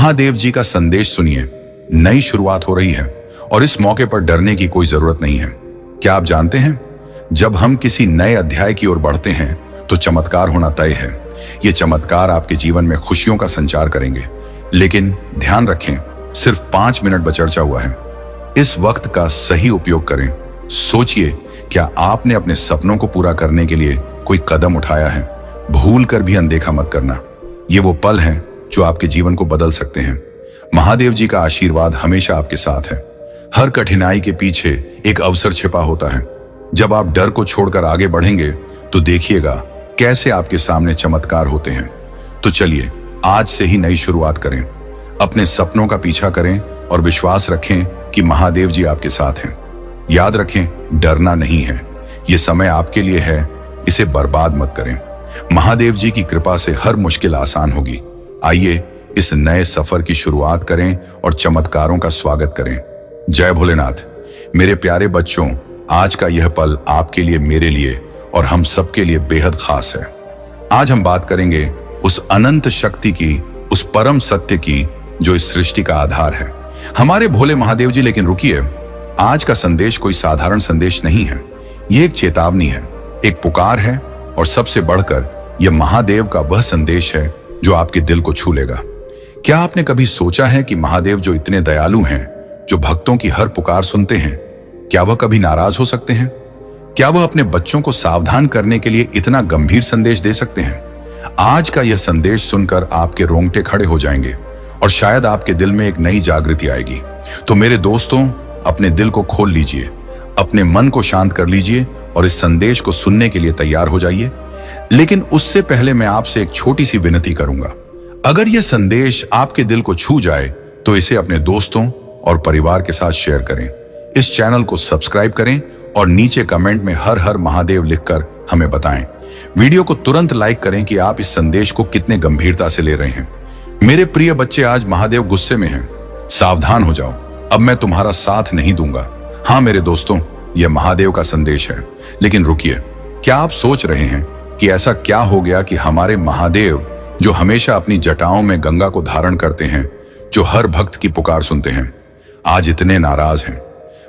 महादेव जी का संदेश सुनिए। नई शुरुआत हो रही है और इस मौके पर डरने की कोई जरूरत नहीं है। क्या आप जानते हैं, जब हम किसी नए अध्याय की ओर बढ़ते हैं तो चमत्कार होना तय है। ये चमत्कार आपके जीवन में खुशियों का संचार करेंगे। लेकिन ध्यान रखें, सिर्फ 5 मिनट बचर्चा हुआ है। इस वक्त का सही उपयोग करें। सोचिए, क्या आपने अपने सपनों को पूरा करने के लिए कोई कदम उठाया है? भूल कर भी अनदेखा मत करना। ये वो पल हैं जो आपके जीवन को बदल सकते हैं। महादेव जी का आशीर्वाद हमेशा आपके साथ है। हर कठिनाई के पीछे एक अवसर छिपा होता है। जब आप डर को छोड़कर आगे बढ़ेंगे तो देखिएगा कैसे आपके सामने चमत्कार होते हैं। तो चलिए, आज से ही नई शुरुआत करें। अपने सपनों का पीछा करें और विश्वास रखें कि महादेव जी आपके साथ हैं। याद रखें, डरना नहीं है। ये समय आपके लिए है, इसे बर्बाद मत करें। महादेव जी की कृपा से हर मुश्किल आसान होगी। आइए इस नए सफर की शुरुआत करें और चमत्कारों का स्वागत करें। जय भोलेनाथ। मेरे प्यारे बच्चों, आज का यह पल आपके लिए, मेरे लिए और हम सबके लिए बेहद खास है। आज हम बात करेंगे उस अनंत शक्ति की, उस परम सत्य की जो इस सृष्टि का आधार है, हमारे भोले महादेव जी। लेकिन रुकिए, आज का संदेश कोई साधारण संदेश नहीं है। ये एक चेतावनी है, एक पुकार है और सबसे बढ़कर यह महादेव का वह संदेश है जो आपके दिल को छू लेगा। क्या आपने कभी सोचा है कि महादेव जो इतने दयालु हैं, जो भक्तों की हर पुकार सुनते हैं, क्या वह कभी नाराज हो सकते हैं? क्या वह अपने बच्चों को सावधान करने के लिए इतना गंभीर संदेश दे सकते हैं? आज का यह संदेश सुनकर आपके रोंगटे खड़े हो जाएंगे और शायद आपके दिल में एक नई जागृति आएगी। तो मेरे दोस्तों, अपने दिल को खोल लीजिए, अपने मन को शांत कर लीजिए और इस संदेश को सुनने के लिए तैयार हो जाइए। लेकिन उससे पहले मैं आपसे एक छोटी सी विनती करूंगा। अगर यह संदेश आपके दिल को छू जाए तो इसे अपने दोस्तों और परिवार के साथ शेयर करें। इस चैनल को सब्सक्राइब करें और नीचे कमेंट में हर हर महादेव लिखकर हमें बताएं। वीडियो को तुरंत लाइक करें कि आप इस संदेश को कितने गंभीरता से ले रहे हैं। मेरे प्रिय बच्चे, आज महादेव गुस्से में हैं। सावधान हो जाओ, अब मैं तुम्हारा साथ नहीं दूंगा। हाँ मेरे दोस्तों, यह महादेव का संदेश है। लेकिन रुकिए, क्या आप सोच रहे हैं कि ऐसा क्या हो गया कि हमारे महादेव, जो हमेशा अपनी जटाओं में गंगा को धारण करते हैं, जो हर भक्त की पुकार सुनते हैं, आज इतने नाराज हैं?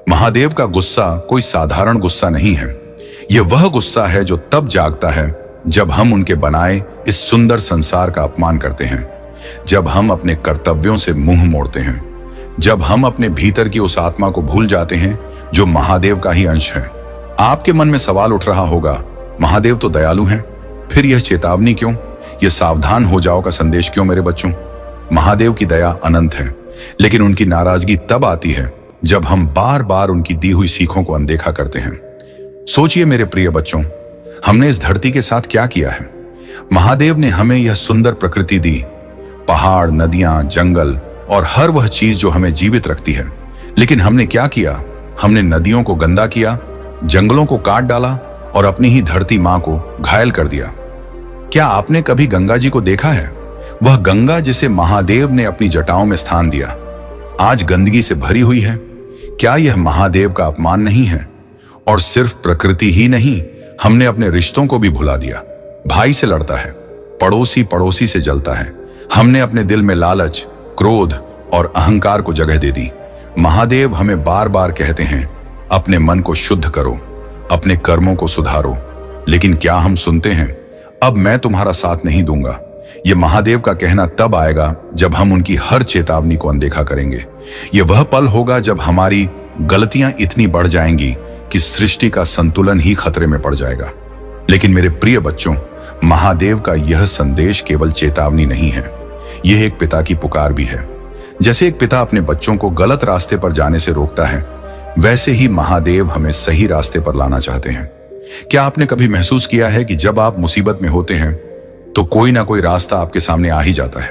महादेव का गुस्सा कोई साधारण गुस्सा नहीं है। यह वह गुस्सा है जो तब जागता है जब हम उनके बनाए इस सुंदर संसार का अपमान करते हैं, जब हम अपने कर्तव्यों से मुंह मोड़ते हैं, जब हम अपने भीतर की उस आत्मा को भूल जाते हैं जो महादेव का ही अंश है। आपके मन में सवाल उठ रहा होगा, महादेव तो दयालु हैं, फिर यह चेतावनी क्यों? यह सावधान हो जाओ का संदेश क्यों? मेरे बच्चों, महादेव की दया अनंत है, लेकिन उनकी नाराजगी तब आती है जब हम बार बार उनकी दी हुई सीखों को अनदेखा करते हैं। सोचिए मेरे प्रिय बच्चों, हमने इस धरती के साथ क्या किया है? महादेव ने हमें यह सुंदर प्रकृति दी, पहाड़, नदियां, जंगल और हर वह चीज जो हमें जीवित रखती है। लेकिन हमने क्या किया? हमने नदियों को गंदा किया, जंगलों को काट डाला और अपनी ही धरती मां को घायल कर दिया। क्या आपने कभी गंगा जी को देखा है? वह गंगा जिसे महादेव ने अपनी जटाओं में स्थान दिया, आज गंदगी से भरी हुई है। क्या यह महादेव का अपमान नहीं है? और सिर्फ प्रकृति ही नहीं, हमने अपने रिश्तों को भी भुला दिया। भाई से लड़ता है, पड़ोसी पड़ोसी से जलता है। हमने अपने दिल में लालच, क्रोध और अहंकार को जगह दे दी। महादेव हमें बार बार कहते हैं, अपने मन को शुद्ध करो, अपने कर्मों को सुधारो। लेकिन क्या हम सुनते हैं? अब मैं तुम्हारा साथ नहीं दूंगा। यह महादेव का कहना तब आएगा जब हम उनकी हर चेतावनी को अनदेखा करेंगे। यह वह पल होगा जब हमारी गलतियां इतनी बढ़ जाएंगी कि सृष्टि का संतुलन ही खतरे में पड़ जाएगा। लेकिन मेरे प्रिय बच्चों, महादेव का यह संदेश केवल चेतावनी नहीं है, यह एक पिता की पुकार भी है। जैसे एक पिता अपने बच्चों को गलत रास्ते पर जाने से रोकता है, वैसे ही महादेव हमें सही रास्ते पर लाना चाहते हैं। क्या आपने कभी महसूस किया है कि जब आप मुसीबत में होते हैं तो कोई ना कोई रास्ता आपके सामने आ ही जाता है?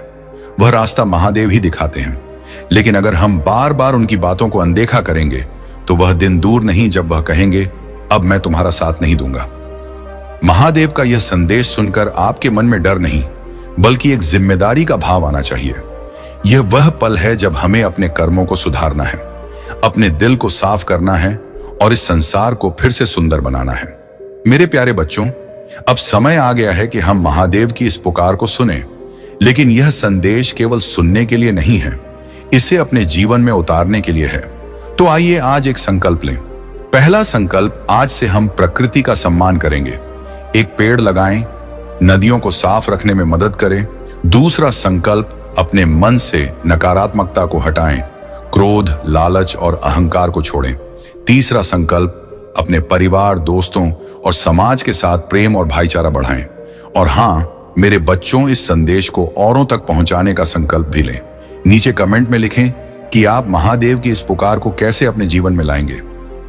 वह रास्ता महादेव ही दिखाते हैं। लेकिन अगर हम बार बार उनकी बातों को अनदेखा करेंगे तो वह दिन दूर नहीं जब वह कहेंगे, अब मैं तुम्हारा साथ नहीं दूंगा। महादेव का यह संदेश सुनकर आपके मन में डर नहीं, बल्कि एक जिम्मेदारी का भाव आना चाहिए। यह वह पल है जब हमें अपने कर्मों को सुधारना है, अपने दिल को साफ करना है और इस संसार को फिर से सुंदर बनाना है। मेरे प्यारे बच्चों, अब समय आ गया है कि हम महादेव की इस पुकार को सुने, लेकिन यह संदेश केवल सुनने के लिए नहीं है, इसे अपने जीवन में उतारने के लिए है। तो आइए आज एक संकल्प लें। पहला संकल्प, आज से हम प्रकृति का सम्मान करेंगे। एक पेड़ लगाएं, नदियों को साफ रखने में मदद करें। दूसरा संकल्प, अपने मन से नकारात्मकता को हटाएं, क्रोध, लालच और अहंकार को छोड़ें। तीसरा संकल्प, अपने परिवार, दोस्तों और समाज के साथ प्रेम और भाईचारा बढ़ाएं। और हाँ, मेरे बच्चों, इस संदेश को औरों तक पहुंचाने का संकल्प भी लें। नीचे कमेंट में लिखें कि आप महादेव की इस पुकार को कैसे अपने जीवन में लाएंगे।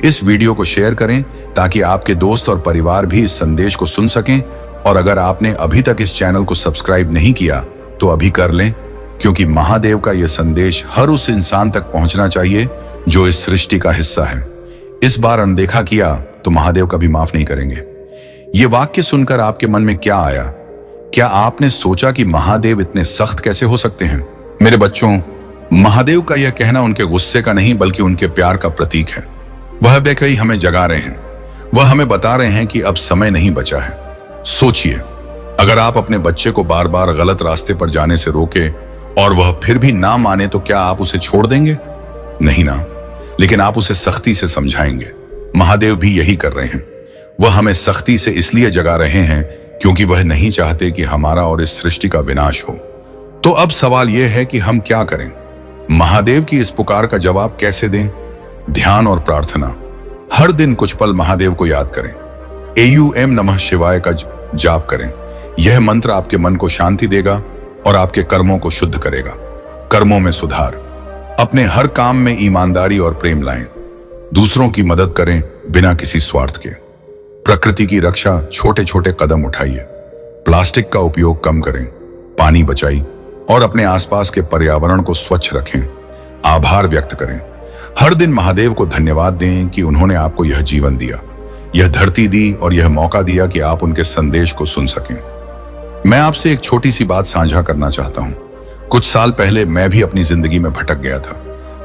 इस वीडियो को शेयर करें ताकि आपके दोस्त और परिवार भी इस संदेश को सुन सकें। और अगर आपने अभी तक इस चैनल को सब्सक्राइब नहीं किया तो अभी कर लें, क्योंकि महादेव का यह संदेश हर उस इंसान तक पहुंचना चाहिए जो इस सृष्टि का हिस्सा है। इस बार अनदेखा किया तो महादेव कभी माफ नहीं करेंगे। ये वाक्य सुनकर आपके मन में क्या आया? क्या आपने सोचा कि महादेव इतने सख्त कैसे हो सकते हैं? मेरे बच्चों, महादेव का यह कहना उनके गुस्से का नहीं बल्कि उनके प्यार का प्रतीक है। वह बेकई हमें जगा रहे हैं। वह हमें बता रहे हैं कि अब समय नहीं बचा है। सोचिए, अगर आप अपने बच्चे को बार बार गलत रास्ते पर जाने से रोके और वह फिर भी ना माने तो क्या आप उसे छोड़ देंगे? नहीं ना, लेकिन आप उसे सख्ती से समझाएंगे। महादेव भी यही कर रहे हैं। वह हमें सख्ती से इसलिए जगा रहे हैं क्योंकि वह नहीं चाहते कि हमारा और इस सृष्टि का विनाश हो। तो अब सवाल यह है कि हम क्या करें? महादेव की इस पुकार का जवाब कैसे दें? ध्यान और प्रार्थना। हर दिन कुछ पल महादेव को याद करें। AUM नमः शिवाय का जाप करें। यह मंत्र आपके मन को शांति देगा और आपके कर्मों को शुद्ध करेगा। कर्मों में सुधार। अपने हर काम में ईमानदारी और प्रेम लाएं। दूसरों की मदद करें बिना किसी स्वार्थ के। प्रकृति की रक्षा, छोटे छोटे कदम उठाइए। प्लास्टिक का उपयोग कम करें, पानी बचाइए और अपने आसपास के पर्यावरण को स्वच्छ रखें। आभार व्यक्त करें। हर दिन महादेव को धन्यवाद दें कि उन्होंने आपको यह जीवन दिया, यह धरती दी और यह मौका दिया कि आप उनके संदेश को सुन सकें। मैं आपसे एक छोटी सी बात साझा करना चाहता हूं। कुछ साल पहले मैं भी अपनी जिंदगी में भटक गया था।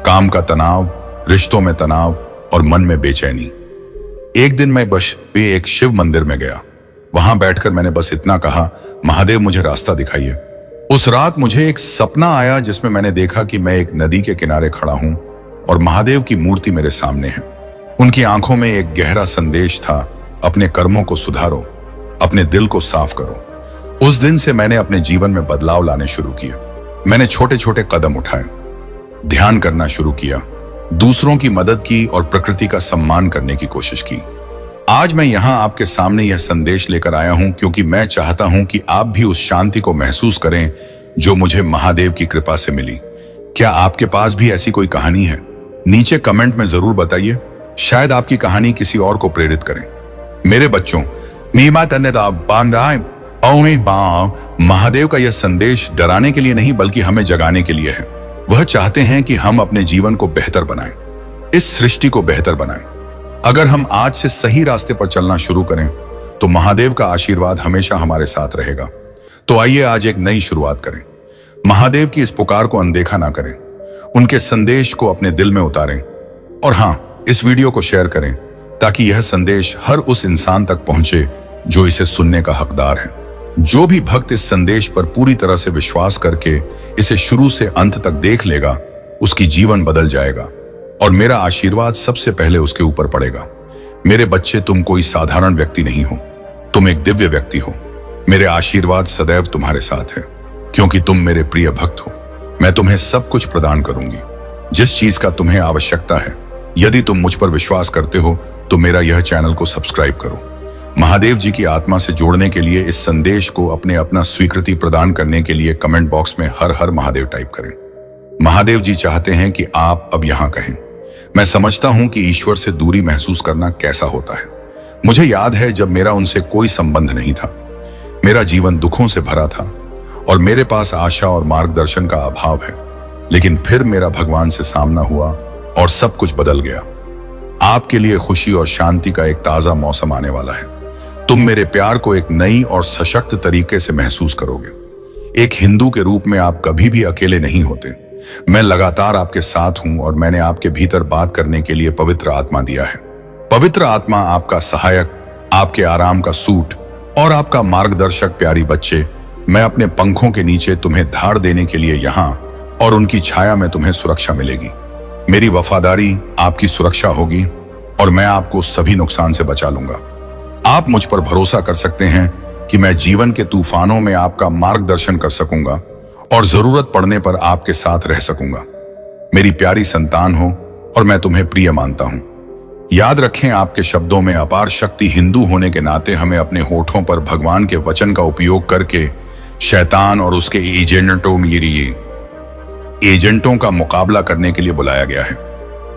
काम का तनाव, रिश्तों में तनाव और मन में बेचैनी। एक दिन मैं बस एक शिव मंदिर में गया। वहां बैठकर मैंने बस इतना कहा, महादेव मुझे रास्ता दिखाइए। उस रात मुझे एक सपना आया जिसमें मैंने देखा कि मैं एक नदी के किनारे खड़ा हूं और महादेव की मूर्ति मेरे सामने है। उनकी आंखों में एक गहरा संदेश था, अपने कर्मों को सुधारो, अपने दिल को साफ करो। उस दिन से मैंने अपने जीवन में बदलाव लाने शुरू किए। मैंने छोटे छोटे कदम उठाए, ध्यान करना शुरू किया, दूसरों की मदद की और प्रकृति का सम्मान करने की कोशिश की। आज मैं यहां आपके सामने यह संदेश लेकर आया हूं क्योंकि मैं चाहता हूं कि आप भी उस शांति को महसूस करें जो मुझे महादेव की कृपा से मिली। क्या आपके पास भी ऐसी कोई कहानी है? नीचे कमेंट में जरूर बताइए। शायद आपकी कहानी किसी और को प्रेरित करें। मेरे बच्चों, महादेव का यह संदेश डराने के लिए नहीं बल्कि हमें जगाने के लिए है। वह चाहते हैं कि हम अपने जीवन को बेहतर बनाएं, इस सृष्टि को बेहतर बनाएं। अगर हम आज से सही रास्ते पर चलना शुरू करें तो महादेव का आशीर्वाद हमेशा हमारे साथ रहेगा। तो आइए आज एक नई शुरुआत करें। महादेव की इस पुकार को अनदेखा ना करें, उनके संदेश को अपने दिल में उतारें। और हाँ, इस वीडियो को शेयर करें ताकि यह संदेश हर उस इंसान तक पहुंचे जो इसे सुनने का हकदार है। जो भी भक्त इस संदेश पर पूरी तरह से विश्वास करके इसे शुरू से अंत तक देख लेगा, उसकी जीवन बदल जाएगा और मेरा आशीर्वाद सबसे पहले उसके ऊपर पड़ेगा। मेरे बच्चे, तुम कोई साधारण व्यक्ति नहीं हो, तुम एक दिव्य व्यक्ति हो। मेरे आशीर्वाद सदैव तुम्हारे साथ है क्योंकि तुम मेरे प्रिय भक्त हो। मैं तुम्हें सब कुछ प्रदान करूंगी, जिस चीज का तुम्हें आवश्यकता है। यदि तुम मुझ पर विश्वास करते हो तो मेरा यह चैनल को सब्सक्राइब करो। महादेव जी की आत्मा से जोड़ने के लिए इस संदेश को अपना स्वीकृति प्रदान करने के लिए कमेंट बॉक्स में हर हर महादेव टाइप करें। महादेव जी चाहते हैं कि आप अब यहां कहें, मैं समझता हूं कि ईश्वर से दूरी महसूस करना कैसा होता है। मुझे याद है जब मेरा उनसे कोई संबंध नहीं था। मेरा जीवन दुखों से भरा था और मेरे पास आशा और मार्गदर्शन का अभाव है। लेकिन फिर मेरा भगवान से सामना हुआ और सब कुछ बदल गया। आपके लिए खुशी और शांति का एक ताजा मौसम आने वाला है। तुम मेरे प्यार को एक नई और सशक्त तरीके से महसूस करोगे। एक हिंदू के रूप में आप कभी भी अकेले नहीं होते। मैं लगातार आपके साथ हूं और मैंने आपके भीतर बात करने के लिए पवित्र आत्मा दिया है। पवित्र आत्मा आपका सहायक, आपके आराम का सूट और आपका मार्गदर्शक। प्यारी बच्चे, मैं अपने पंखों के नीचे तुम्हें धार देने के लिए यहां, और उनकी छाया में तुम्हें सुरक्षा मिलेगी। मेरी वफादारी आपकी सुरक्षा होगी और मैं आपको सभी नुकसान से बचा लूंगा। आप मुझ पर भरोसा कर सकते हैं कि मैं जीवन के तूफानों में आपका मार्गदर्शन कर सकूंगा और जरूरत पड़ने पर आपके साथ रह सकूंगा। मेरी प्यारी संतान हो और मैं तुम्हें प्रिय मानता हूं। याद रखें, आपके शब्दों में अपार शक्ति। हिंदू होने के नाते हमें अपने होठों पर भगवान के वचन का उपयोग करके शैतान और उसके एजेंटों का मुकाबला करने के लिए बुलाया गया है।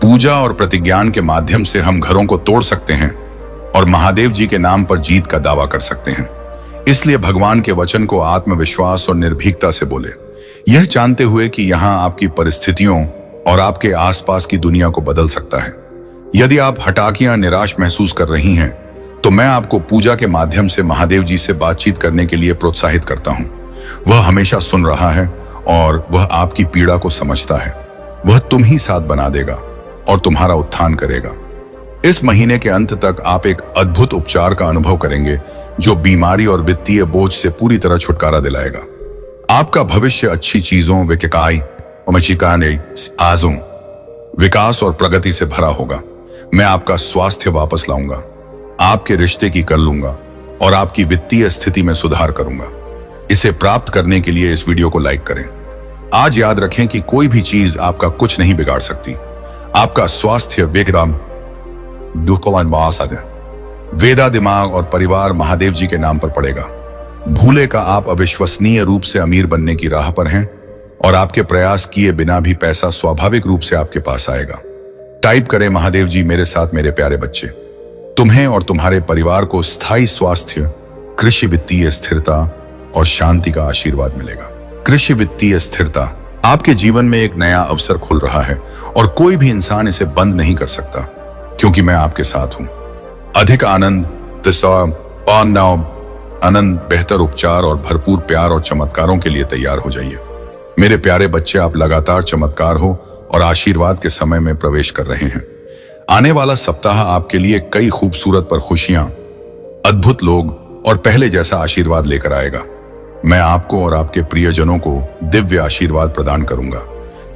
पूजा और प्रतिज्ञान के माध्यम से हम घरों को तोड़ सकते हैं और महादेव जी के नाम पर जीत का दावा कर सकते हैं। इसलिए भगवान के वचन को आत्मविश्वास और निर्भीकता से बोले, यह जानते हुए कि यहां आपकी परिस्थितियों और आपके आसपास की दुनिया को बदल सकता है। यदि आप हताश, निराश महसूस कर रही हैं, तो मैं आपको पूजा के माध्यम से महादेव जी से बातचीत करने के लिए प्रोत्साहित करता हूं। वह हमेशा सुन रहा है और वह आपकी पीड़ा को समझता है। वह तुम ही साथ बना देगा और तुम्हारा उत्थान करेगा। इस महीने के अंत तक आप एक अद्भुत उपचार का अनुभव करेंगे जो बीमारी और वित्तीय बोझ से पूरी तरह छुटकारा दिलाएगा। आपका भविष्य अच्छी चीजों, विकास और प्रगति से भरा होगा। मैं आपका स्वास्थ्य वापस लाऊंगा, आपके रिश्ते की कर लूंगा और आपकी वित्तीय स्थिति में सुधार करूंगा। इसे प्राप्त करने के लिए इस वीडियो को लाइक करें। आज याद रखें कि कोई भी चीज आपका कुछ नहीं बिगाड़ सकती। आपका स्वास्थ्य, वेदा, दिमाग और परिवार महादेव जी के नाम पर पड़ेगा। भूले का आप अविश्वसनीय रूप से अमीर बनने की राह पर हैं और आपके प्रयास किए बिना भी पैसा स्वाभाविक रूप से आपके पास आएगा। टाइप करें, महादेव जी मेरे साथ मेरे प्यारे बच्चे। तुम्हें और तुम्हारे परिवार को स्थायी स्वास्थ्य, कृषि, वित्तीय स्थिरता और शांति का आशीर्वाद मिलेगा। कृषि वित्तीय स्थिरता, आपके जीवन में एक नया अवसर खुल रहा है और कोई भी इंसान इसे बंद नहीं कर सकता, क्योंकि मैं आपके साथ हूं। अधिक आनंद, आनंद, बेहतर उपचार और भरपूर प्यार और चमत्कारों के लिए तैयार हो जाइए। मेरे प्यारे बच्चे, आप लगातार चमत्कार हो और आशीर्वाद के समय में प्रवेश कर रहे हैं। आने वाला सप्ताह आपके लिए कई खूबसूरत पर खुशियां, अद्भुत लोग और पहले जैसा आशीर्वाद लेकर आएगा। मैं आपको और आपके प्रियजनों को दिव्य आशीर्वाद प्रदान करूंगा,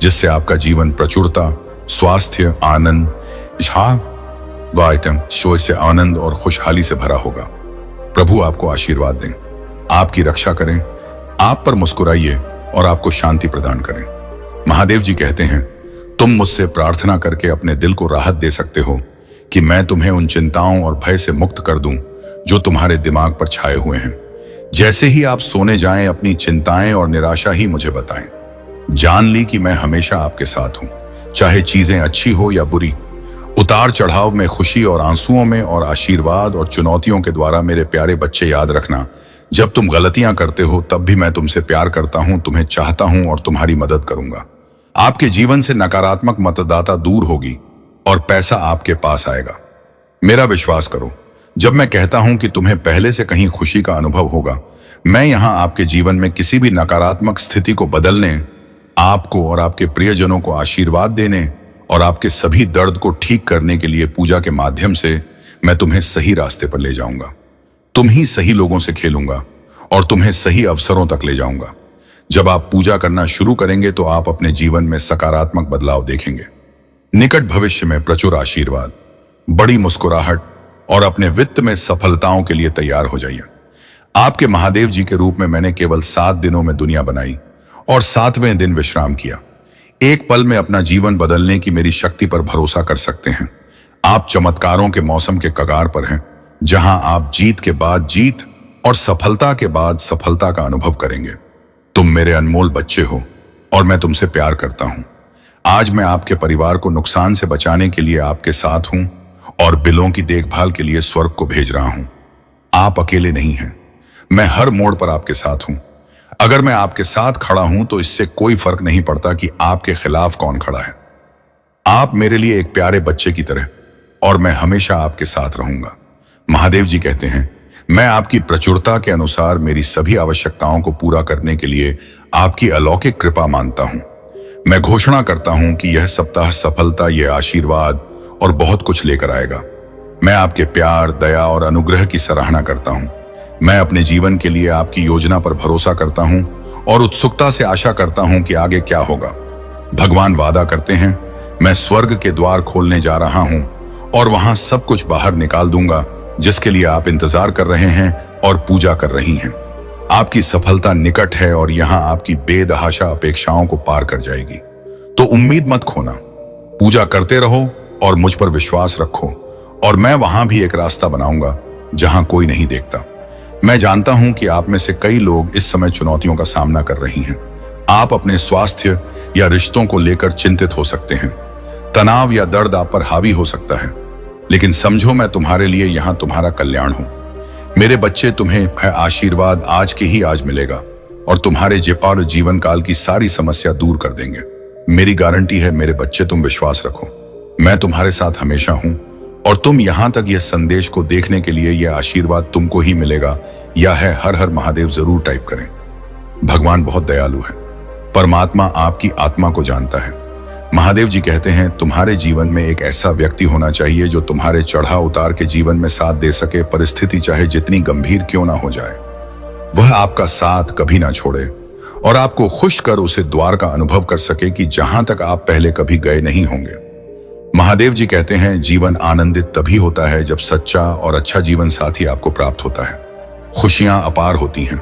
जिससे आपका जीवन प्रचुरता, स्वास्थ्य, आनंद, से आनंद और खुशहाली से भरा होगा। प्रभु आपको आशीर्वाद दें, आपकी रक्षा करें, आप पर मुस्कुराइए और आपको शांति प्रदान करें। महादेव जी कहते हैं, तुम मुझसे प्रार्थना करके अपने दिल को राहत दे सकते हो कि मैं तुम्हें उन चिंताओं और भय से मुक्त कर दूं जो तुम्हारे दिमाग पर छाए हुए हैं। जैसे ही आप सोने जाएं, अपनी चिंताएं और निराशा ही मुझे बताएं। जान ली कि मैं हमेशा आपके साथ हूं, चाहे चीजें अच्छी हो या बुरी। उतार चढ़ाव में, खुशी और आंसुओं में, और आशीर्वाद और चुनौतियों के द्वारा। मेरे प्यारे बच्चे, याद रखना, जब तुम गलतियां करते हो तब भी मैं तुमसे प्यार करता हूं, तुम्हें चाहता हूं और तुम्हारी मदद करूंगा। आपके जीवन से नकारात्मक मतदाता दूर होगी और पैसा आपके पास आएगा। मेरा विश्वास करो, जब मैं कहता हूं कि तुम्हें पहले से कहीं खुशी का अनुभव होगा, मैं यहां आपके जीवन में किसी भी नकारात्मक स्थिति को बदलने, आपको और आपके प्रियजनों को आशीर्वाद देने और आपके सभी दर्द को ठीक करने के लिए पूजा के माध्यम से मैं तुम्हें सही रास्ते पर ले जाऊंगा। तुम ही सही लोगों से खेलूंगा और तुम्हें सही अवसरों तक ले जाऊंगा। जब आप पूजा करना शुरू करेंगे तो आप अपने जीवन में सकारात्मक बदलाव देखेंगे। निकट भविष्य में प्रचुर आशीर्वाद, बड़ी मुस्कुराहट और अपने वित्त में सफलताओं के लिए तैयार हो जाइए। आपके महादेव जी के रूप में मैंने केवल 7 दिनों में दुनिया बनाई और 7वें दिन विश्राम किया। एक पल में अपना जीवन बदलने की मेरी शक्ति पर भरोसा कर सकते हैं। आप चमत्कारों के मौसम के कगार पर हैं, जहां आप जीत के बाद जीत और सफलता के बाद सफलता का अनुभव करेंगे। तुम मेरे अनमोल बच्चे हो और मैं तुमसे प्यार करता हूं। आज मैं आपके परिवार को नुकसान से बचाने के लिए आपके साथ हूं और बिलों की देखभाल के लिए स्वर्ग को भेज रहा हूं। आप अकेले नहीं हैं, मैं हर मोड़ पर आपके साथ हूं। अगर मैं आपके साथ खड़ा हूं तो इससे कोई फर्क नहीं पड़ता कि आपके खिलाफ कौन खड़ा है। आप मेरे लिए एक प्यारे बच्चे की तरह और मैं हमेशा आपके साथ रहूंगा। महादेव जी कहते हैं, मैं आपकी प्रचुरता के अनुसार मेरी सभी आवश्यकताओं को पूरा करने के लिए आपकी अलौकिक कृपा मांगता हूं। मैं घोषणा करता हूं कि यह सप्ताह सफलता, यह आशीर्वाद और बहुत कुछ लेकर आएगा। मैं आपके प्यार, दया और अनुग्रह की सराहना करता हूं। मैं अपने जीवन के लिए आपकी योजना पर भरोसा करता हूं और उत्सुकता से आशा करता हूं कि आगे क्या होगा। भगवान वादा करते हैं, मैं स्वर्ग के द्वार खोलने जा रहा हूं और वहां सब कुछ बाहर निकाल दूंगा जिसके लिए आप इंतजार कर रहे हैं और पूजा कर रही हैं। आपकी सफलता निकट है और यहां आपकी बेतहाशा अपेक्षाओं को पार कर जाएगी। तो उम्मीद मत खोना, पूजा करते रहो और मुझ पर विश्वास रखो, और मैं वहां भी एक रास्ता बनाऊंगा जहां कोई नहीं देखता। मैं जानता हूं कि आप में से कई लोग इस समय चुनौतियों का सामना कर रही हैं। आप अपने स्वास्थ्य या रिश्तों को लेकर चिंतित हो सकते हैं। तनाव या दर्द आप पर हावी हो सकता है, लेकिन समझो मैं तुम्हारे लिए यहां तुम्हारा कल्याण हूं। मेरे बच्चे, तुम्हें आशीर्वाद आज के ही आज मिलेगा और तुम्हारे जेपार जीवन काल की सारी समस्या दूर कर देंगे। मेरी गारंटी है मेरे बच्चे, तुम विश्वास रखो, मैं तुम्हारे साथ हमेशा हूं। और तुम यहां तक यह संदेश को देखने के लिए यह आशीर्वाद तुमको ही मिलेगा या है हर हर महादेव जरूर टाइप करें। भगवान बहुत दयालु है। परमात्मा आपकी आत्मा को जानता है। महादेव जी कहते हैं, तुम्हारे जीवन में एक ऐसा व्यक्ति होना चाहिए जो तुम्हारे चढ़ाव उतार के जीवन में साथ दे सके। परिस्थिति चाहे जितनी गंभीर क्यों ना हो जाए, वह आपका साथ कभी ना छोड़े और आपको खुश कर उसे द्वार का अनुभव कर सके कि जहां तक आप पहले कभी गए नहीं होंगे। महादेव जी कहते हैं, जीवन आनंदित तभी होता है जब सच्चा और अच्छा जीवन साथी आपको प्राप्त होता है। खुशियां अपार होती हैं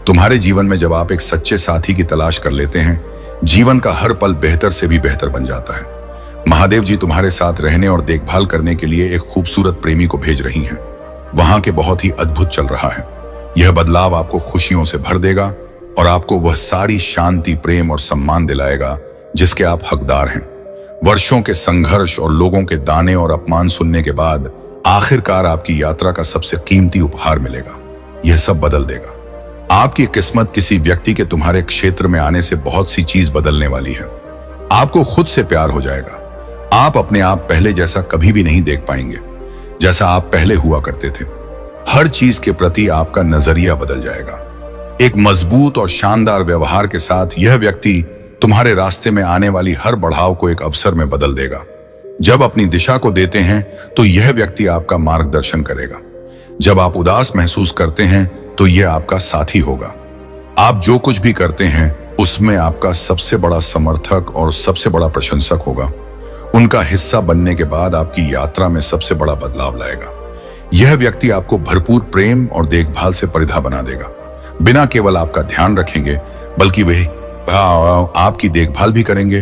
तुम्हारे जीवन में जब आप एक सच्चे साथी की तलाश कर लेते हैं। जीवन का हर पल बेहतर से भी बेहतर बन जाता है। महादेव जी तुम्हारे साथ रहने और देखभाल करने के लिए एक खूबसूरत प्रेमी को भेज रही हैं। वहां के बहुत ही अद्भुत चल रहा है। यह बदलाव आपको खुशियों से भर देगा और आपको वह सारी शांति, प्रेम और सम्मान दिलाएगा जिसके आप हकदार हैं। वर्षों के संघर्ष और लोगों के दाने और अपमान सुनने के बाद आखिरकार आपकी यात्रा का सबसे कीमती उपहार मिलेगा। यह सब बदल देगा। आपकी किस्मत किसी व्यक्ति के तुम्हारे क्षेत्र में आने से बहुत सी चीज बदलने वाली है। आपको खुद से प्यार हो जाएगा। आप अपने आप पहले जैसा कभी भी नहीं देख पाएंगे जैसा आप पहले हुआ करते थे। हर चीज के प्रति आपका नजरिया बदल जाएगा। एक मजबूत और शानदार व्यवहार के साथ यह व्यक्ति तुम्हारे रास्ते में आने वाली हर बढ़ाव को एक अवसर में बदल देगा। जब अपनी दिशा को देते हैं तो यह व्यक्ति आपका मार्गदर्शन करेगा। जब आप उदास महसूस करते हैं तो यह आपका साथी होगा। आप जो कुछ भी करते हैं उसमें आपका सबसे बड़ा समर्थक और सबसे बड़ा प्रशंसक होगा। उनका हिस्सा बनने के बाद आपकी यात्रा में सबसे बड़ा बदलाव लाएगा। यह व्यक्ति आपको भरपूर प्रेम और देखभाल से परिधा बना देगा। बिना केवल आपका ध्यान रखेंगे बल्कि वे आपकी देखभाल भी करेंगे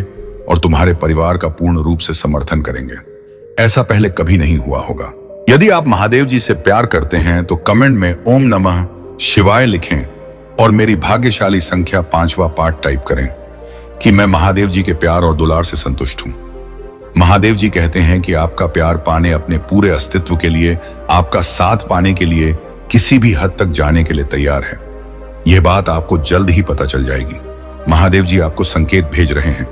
और तुम्हारे परिवार का पूर्ण रूप से समर्थन करेंगे। ऐसा पहले कभी नहीं हुआ होगा। यदि आप महादेव जी से प्यार करते हैं तो कमेंट में ओम नमः शिवाय लिखें और मेरी भाग्यशाली संख्या 5वां पाठ टाइप करें कि मैं महादेव जी के प्यार और दुलार से संतुष्ट हूं। महादेव जी कहते हैं कि आपका प्यार पाने, अपने पूरे अस्तित्व के लिए, आपका साथ पाने के लिए किसी भी हद तक जाने के लिए तैयार है। यह बात आपको जल्द ही पता चल जाएगी। महादेव जी आपको संकेत भेज रहे हैं।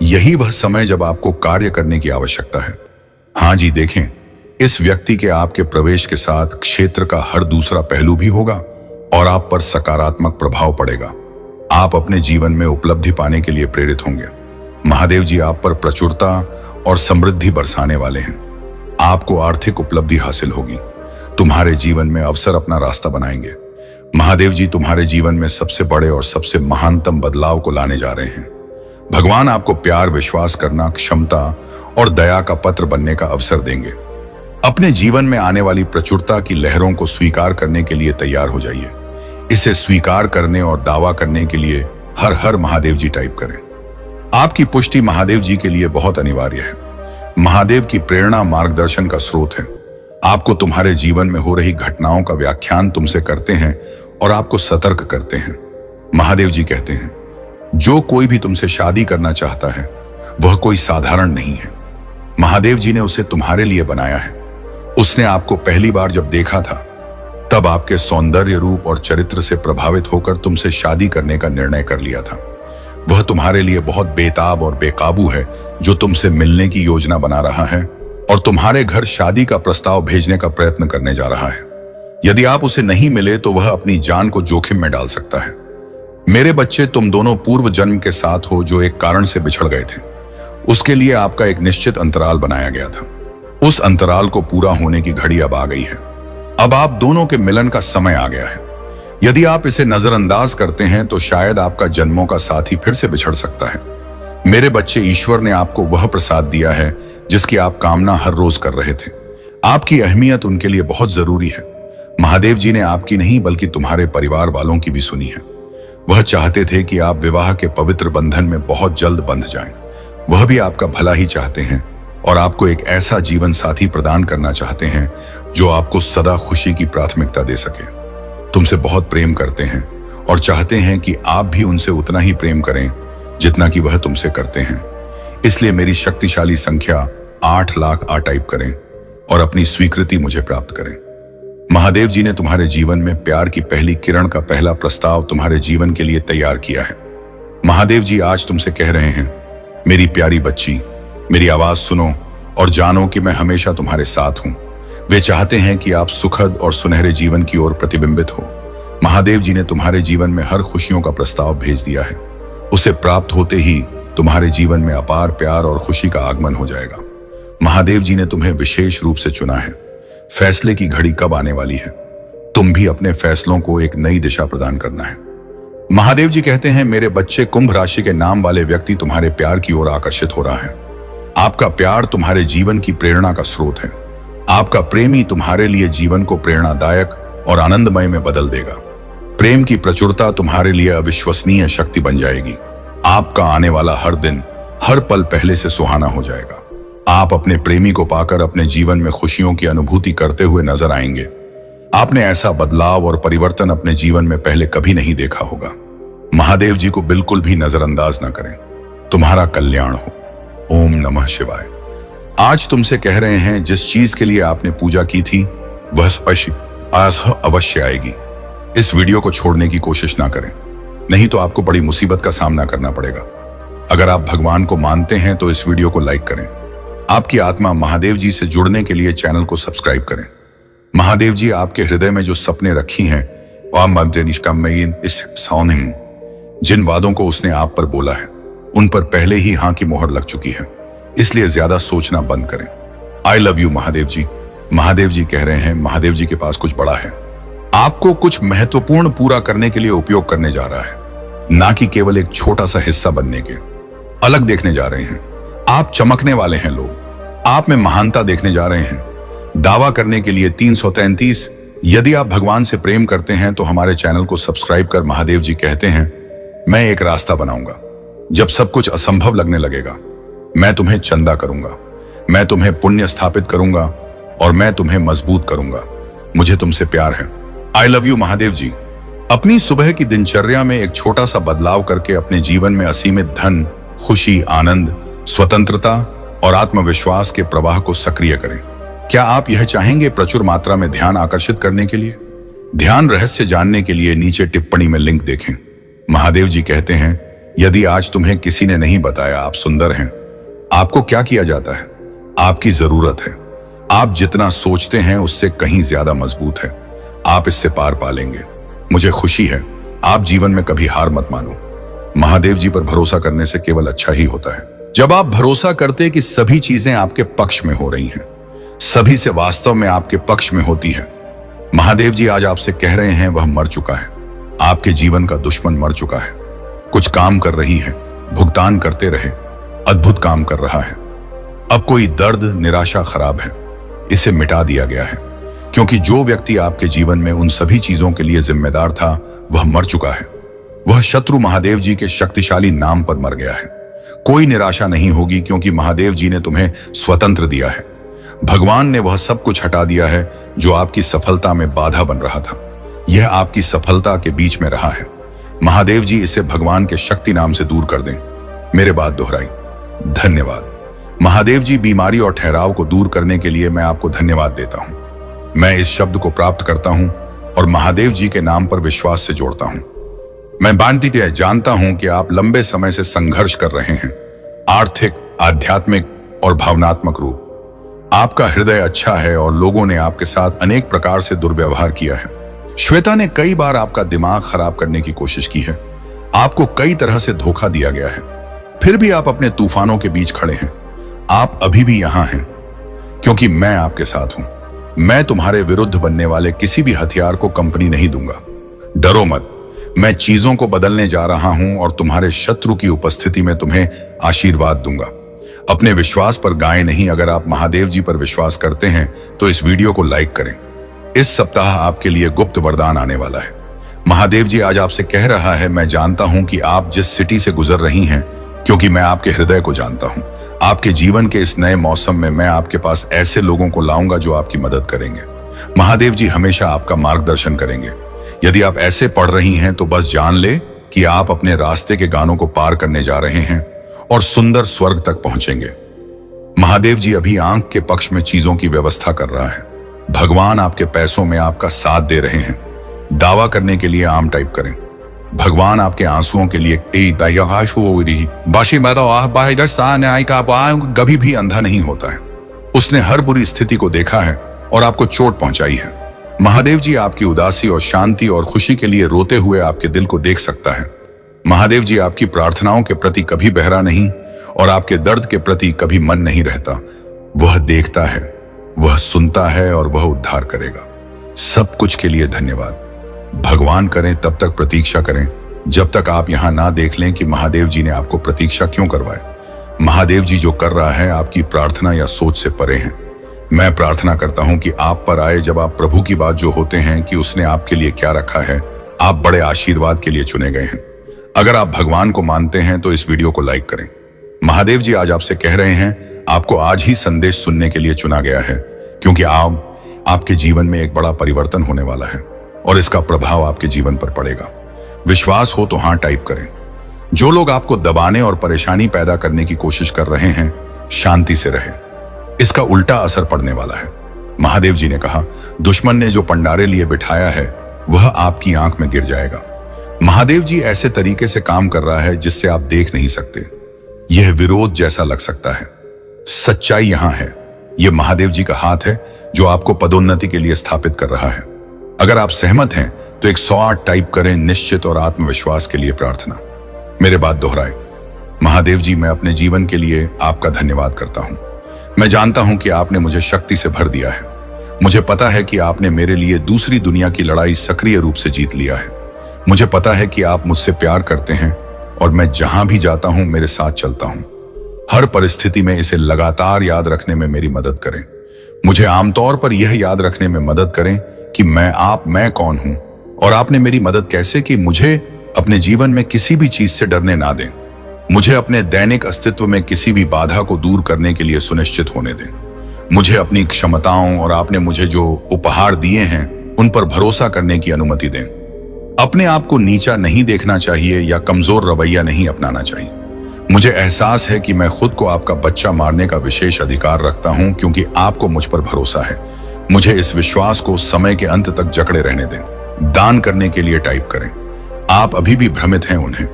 यही वह समय जब आपको कार्य करने की आवश्यकता है। हाँ जी, देखें, इस व्यक्ति के आपके प्रवेश के साथ क्षेत्र का हर दूसरा पहलू भी होगा और आप पर सकारात्मक प्रभाव पड़ेगा। आप अपने जीवन में उपलब्धि पाने के लिए प्रेरित होंगे। महादेव जी आप पर प्रचुरता और समृद्धि बरसाने वाले हैं। आपको आर्थिक उपलब्धि हासिल होगी। तुम्हारे जीवन में अवसर अपना रास्ता बनाएंगे। महादेव जी तुम्हारे जीवन में सबसे बड़े और सबसे महानतम बदलाव को लाने जा रहे हैं। भगवान आपको प्यार, विश्वास करना, क्षमता और दया का पत्र बनने का अवसर देंगे। अपने जीवन में आने वाली प्रचुरता की लहरों को स्वीकार करने के लिए तैयार हो जाइए। इसे स्वीकार करने और दावा करने के लिए हर हर महादेव जी टाइप करें। आपकी पुष्टि महादेव जी के लिए बहुत अनिवार्य है। महादेव की प्रेरणा मार्गदर्शन का स्रोत है। आपको तुम्हारे जीवन में हो रही घटनाओं का व्याख्यान तुमसे करते हैं और आपको सतर्क करते हैं। महादेव जी कहते हैं, जो कोई भी तुमसे शादी करना चाहता है वह कोई साधारण नहीं है। महादेव जी ने उसे तुम्हारे लिए बनाया है। उसने आपको पहली बार जब देखा था तब आपके सौंदर्य, रूप और चरित्र से प्रभावित होकर तुमसे शादी करने का निर्णय कर लिया था। वह तुम्हारे लिए बहुत बेताब और बेकाबू है जो तुमसे मिलने की योजना बना रहा है और तुम्हारे घर शादी का प्रस्ताव भेजने का प्रयत्न करने जा रहा है। यदि आप उसे नहीं मिले तो वह अपनी जान को जोखिम में डाल सकता है। मेरे बच्चे, तुम दोनों पूर्व जन्म के साथ हो जो एक कारण से बिछड़ गए थे। उसके लिए आपका एक निश्चित अंतराल बनाया गया था। उस अंतराल को पूरा होने की घड़ी अब आ गई है। अब आप दोनों के मिलन का समय आ गया है। यदि आप इसे नजरअंदाज करते हैं तो शायद आपका जन्मों का साथी फिर से बिछड़ सकता है। मेरे बच्चे, ईश्वर ने आपको वह प्रसाद दिया है जिसकी आप कामना हर रोज कर रहे थे। आपकी अहमियत उनके लिए बहुत जरूरी है। महादेव जी ने आपकी नहीं बल्कि तुम्हारे परिवार वालों की भी सुनी है। वह चाहते थे कि आप विवाह के पवित्र बंधन में बहुत जल्द बंध जाएं। वह भी आपका भला ही चाहते हैं और आपको एक ऐसा जीवन साथी प्रदान करना चाहते हैं जो आपको सदा खुशी की प्राथमिकता दे सके। तुमसे बहुत प्रेम करते हैं और चाहते हैं कि आप भी उनसे उतना ही प्रेम करें जितना कि वह तुमसे करते हैं। इसलिए मेरी शक्तिशाली संख्या 8 लाख टाइप करें और अपनी स्वीकृति मुझे प्राप्त करें। महादेव जी ने तुम्हारे जीवन में प्यार की पहली किरण का पहला प्रस्ताव तुम्हारे जीवन के लिए तैयार किया है। महादेव जी आज तुमसे कह रहे हैं, मेरी प्यारी बच्ची, मेरी आवाज सुनो और जानो कि मैं हमेशा तुम्हारे साथ हूं। वे चाहते हैं कि आप सुखद और सुनहरे जीवन की ओर प्रतिबिंबित हो। महादेव जी ने तुम्हारे जीवन में हर खुशियों का प्रस्ताव भेज दिया है। उसे प्राप्त होते ही तुम्हारे जीवन में अपार प्यार और खुशी का आगमन हो जाएगा। महादेव जी ने तुम्हें विशेष रूप से चुना है। फैसले की घड़ी कब आने वाली है? तुम भी अपने फैसलों को एक नई दिशा प्रदान करना है। महादेव जी कहते हैं, मेरे बच्चे, कुंभ राशि के नाम वाले व्यक्ति तुम्हारे प्यार की ओर आकर्षित हो रहा है। आपका प्यार तुम्हारे जीवन की प्रेरणा का स्रोत है। आपका प्रेमी तुम्हारे लिए जीवन को प्रेरणादायक और आनंदमय में बदल देगा। प्रेम की प्रचुरता तुम्हारे लिए अविश्वसनीय शक्ति बन जाएगी। आपका आने वाला हर दिन, हर पल पहले से सुहाना हो जाएगा। आप अपने प्रेमी को पाकर अपने जीवन में खुशियों की अनुभूति करते हुए नजर आएंगे। आपने ऐसा बदलाव और परिवर्तन अपने जीवन में पहले कभी नहीं देखा होगा। महादेव जी को बिल्कुल भी नजरअंदाज न करें। तुम्हारा कल्याण हो। ओम नमः शिवाय। आज तुमसे कह रहे हैं, जिस चीज के लिए आपने पूजा की थी वह अवश्य आएगी। इस वीडियो को छोड़ने की कोशिश ना करें, नहीं तो आपको बड़ी मुसीबत का सामना करना पड़ेगा। अगर आप भगवान को मानते हैं तो इस वीडियो को लाइक करें। आपकी आत्मा महादेव जी से जुड़ने के लिए चैनल को सब्सक्राइब करें। महादेव जी आपके हृदय में जो सपने रखी हैं, जिन वादों को उसने आप पर बोला है, उन पर पहले ही हाँ की मोहर लग चुकी है। इसलिए ज्यादा सोचना बंद करें। आई लव यू महादेव जी। महादेव जी कह रहे हैं, महादेव जी के पास कुछ बड़ा है। आपको कुछ महत्वपूर्ण पूरा करने के लिए उपयोग करने जा रहा है, ना कि केवल एक छोटा सा हिस्सा बनने के। अलग देखने जा रहे हैं। आप चमकने वाले हैं। लोग आप में महानता देखने जा रहे हैं। दावा करने के लिए 333। यदि आप भगवान से प्रेम करते हैं तो हमारे चैनल को सब्सक्राइब कर। महादेव जी कहते हैं, मैं एक रास्ता बनाऊंगा। जब सब कुछ असंभव लगने लगेगा, मैं तुम्हें चंदा करूंगा, मैं तुम्हें पुण्य स्थापित करूंगा और मैं तुम्हें मजबूत करूंगा। मुझे तुमसे प्यार है। आई लव यू महादेव जी। अपनी सुबह की दिनचर्या में एक छोटा सा बदलाव करके अपने जीवन में असीमित धन, खुशी, आनंद, स्वतंत्रता और आत्मविश्वास के प्रवाह को सक्रिय करें। क्या आप यह चाहेंगे प्रचुर मात्रा में ध्यान आकर्षित करने के लिए? ध्यान रहस्य जानने के लिए नीचे टिप्पणी में लिंक देखें। महादेव जी कहते हैं, यदि आज तुम्हें किसी ने नहीं बताया आप सुंदर हैं, आपको क्या किया जाता है? आपकी जरूरत है। आप जितना सोचते हैं उससे कहीं ज्यादा मजबूत है। आप इससे पार पा लेंगे। मुझे खुशी है। आप जीवन में कभी हार मत मानो। महादेव जी पर भरोसा करने से केवल अच्छा ही होता है। जब आप भरोसा करते कि सभी चीजें आपके पक्ष में हो रही हैं, सभी से वास्तव में आपके पक्ष में होती है। महादेव जी आज आपसे कह रहे हैं, वह मर चुका है। आपके जीवन का दुश्मन मर चुका है। कुछ काम कर रही है, भुगतान करते रहे, अद्भुत काम कर रहा है। अब कोई दर्द, निराशा खराब है, इसे मिटा दिया गया है, क्योंकि जो व्यक्ति आपके जीवन में उन सभी चीजों के लिए जिम्मेदार था वह मर चुका है। वह शत्रु महादेव जी के शक्तिशाली नाम पर मर गया है। कोई निराशा नहीं होगी, क्योंकि महादेव जी ने तुम्हें स्वतंत्र दिया है। भगवान ने वह सब कुछ हटा दिया है जो आपकी सफलता में बाधा बन रहा था। यह आपकी सफलता के बीच में रहा है। महादेव जी इसे भगवान के शक्ति नाम से दूर कर दें। मेरे बात दोहराई। धन्यवाद। महादेव जी, बीमारी और ठहराव को दूर करने के लिए मैं आपको धन्यवाद देता हूं। मैं इस शब्द को प्राप्त करता हूं और महादेव जी के नाम पर विश्वास से जोड़ता हूं। मैं जानता हूं कि आप लंबे समय से संघर्ष कर रहे हैं, आर्थिक, आध्यात्मिक और भावनात्मक रूप। आपका हृदय अच्छा है और लोगों ने आपके साथ अनेक प्रकार से दुर्व्यवहार किया है। श्वेता ने कई बार आपका दिमाग खराब करने की कोशिश की है। आपको कई तरह से धोखा दिया गया है, फिर भी आप अपने तूफानों के बीच खड़े हैं। आप अभी भी यहां हैं क्योंकि मैं आपके साथ हूं। मैं तुम्हारे विरुद्ध बनने वाले किसी भी हथियार को कंपनी नहीं दूंगा। डरो मत, मैं चीजों को बदलने जा रहा हूं और तुम्हारे शत्रु की उपस्थिति में तुम्हें आशीर्वाद दूंगा। अपने विश्वास पर गाएं नहीं। अगर आप महादेव जी पर विश्वास करते हैं तो इस वीडियो को लाइक करें। इस सप्ताह आपके लिए गुप्त वरदान आने वाला है। महादेव जी आज आपसे कह रहा है, मैं जानता हूं कि आप जिस सिटी से गुजर रही हैं, क्योंकि मैं आपके हृदय को जानता हूं। आपके जीवन के इस नए मौसम में मैं आपके पास ऐसे लोगों को लाऊंगा जो आपकी मदद करेंगे। महादेव जी हमेशा आपका मार्गदर्शन करेंगे। यदि आप ऐसे पढ़ रही हैं तो बस जान ले कि आप अपने रास्ते के गानों को पार करने जा रहे हैं और सुंदर स्वर्ग तक पहुंचेंगे। महादेव जी अभी आंख के पक्ष में चीजों की व्यवस्था कर रहा है। भगवान आपके पैसों में आपका साथ दे रहे हैं। दावा करने के लिए आम टाइप करें। भगवान आपके आंसुओं के लिए कभी भी अंधा नहीं होता है। उसने हर बुरी स्थिति को देखा है और आपको चोट पहुंचाई है। महादेव जी आपकी उदासी और शांति और खुशी के लिए रोते हुए आपके दिल को देख सकता है। महादेव जी आपकी प्रार्थनाओं के प्रति कभी बहरा नहीं और आपके दर्द के प्रति कभी मन नहीं रहता। वह देखता है, वह सुनता है और वह उद्धार करेगा। सब कुछ के लिए धन्यवाद। भगवान करें तब तक प्रतीक्षा करें जब तक आप यहां ना देख लें कि महादेव जी ने आपको प्रतीक्षा क्यों करवाए। महादेव जी जो कर रहा है आपकी प्रार्थना या सोच से परे हैं। मैं प्रार्थना करता हूं कि आप पर आए जब आप प्रभु की बात जो होते हैं कि उसने आपके लिए क्या रखा है। आप बड़े आशीर्वाद के लिए चुने गए हैं। अगर आप भगवान को मानते हैं तो इस वीडियो को लाइक करें। महादेव जी आज आपसे कह रहे हैं, आपको आज ही संदेश सुनने के लिए चुना गया है, क्योंकि आपके जीवन में एक बड़ा परिवर्तन होने वाला है और इसका प्रभाव आपके जीवन पर पड़ेगा। विश्वास हो तो हां टाइप करें। जो लोग आपको दबाने और परेशानी पैदा करने की कोशिश कर रहे हैं, शांति से रहें। इसका उल्टा असर पड़ने वाला है। महादेव जी ने कहा, दुश्मन ने जो पंडारे लिए बिठाया है वह आपकी आंख में गिर जाएगा। महादेव जी ऐसे तरीके से काम कर रहा है जिससे आप देख नहीं सकते। यह विरोध जैसा लग सकता है। सच्चाई यहां है। यह महादेव जी का हाथ है जो आपको पदोन्नति के लिए स्थापित कर रहा है। अगर आप सहमत हैं तो 108 टाइप करें। निश्चित और आत्मविश्वास के लिए प्रार्थना। मेरे बात दोहराए। महादेव जी, मैं अपने जीवन के लिए आपका धन्यवाद करता हूं। मैं जानता हूं कि आपने मुझे शक्ति से भर दिया है। मुझे पता है कि आपने मेरे लिए दूसरी दुनिया की लड़ाई सक्रिय रूप से जीत लिया है। मुझे पता है कि आप मुझसे प्यार करते हैं और मैं जहां भी जाता हूं मेरे साथ चलता हूं। हर परिस्थिति में इसे लगातार याद रखने में मेरी मदद करें। मुझे आमतौर पर यह याद रखने में मदद करें कि मैं कौन हूं और आपने मेरी मदद कैसे की। मुझे अपने जीवन में किसी भी चीज से डरने ना दें। मुझे अपने दैनिक अस्तित्व में किसी भी बाधा को दूर करने के लिए सुनिश्चित होने दें। मुझे अपनी क्षमताओं और आपने मुझे जो उपहार दिए हैं उन पर भरोसा करने की अनुमति दें। अपने आप को नीचा नहीं देखना चाहिए या कमजोर रवैया नहीं अपनाना चाहिए। मुझे एहसास है कि मैं खुद को आपका बच्चा मारने का विशेष अधिकार रखता हूं, क्योंकि आपको मुझ पर भरोसा है। मुझे इस विश्वास को समय के अंत तक जकड़े रहने दें। दान करने के लिए टाइप करें। आप अभी भी भ्रमित हैं उन्हें।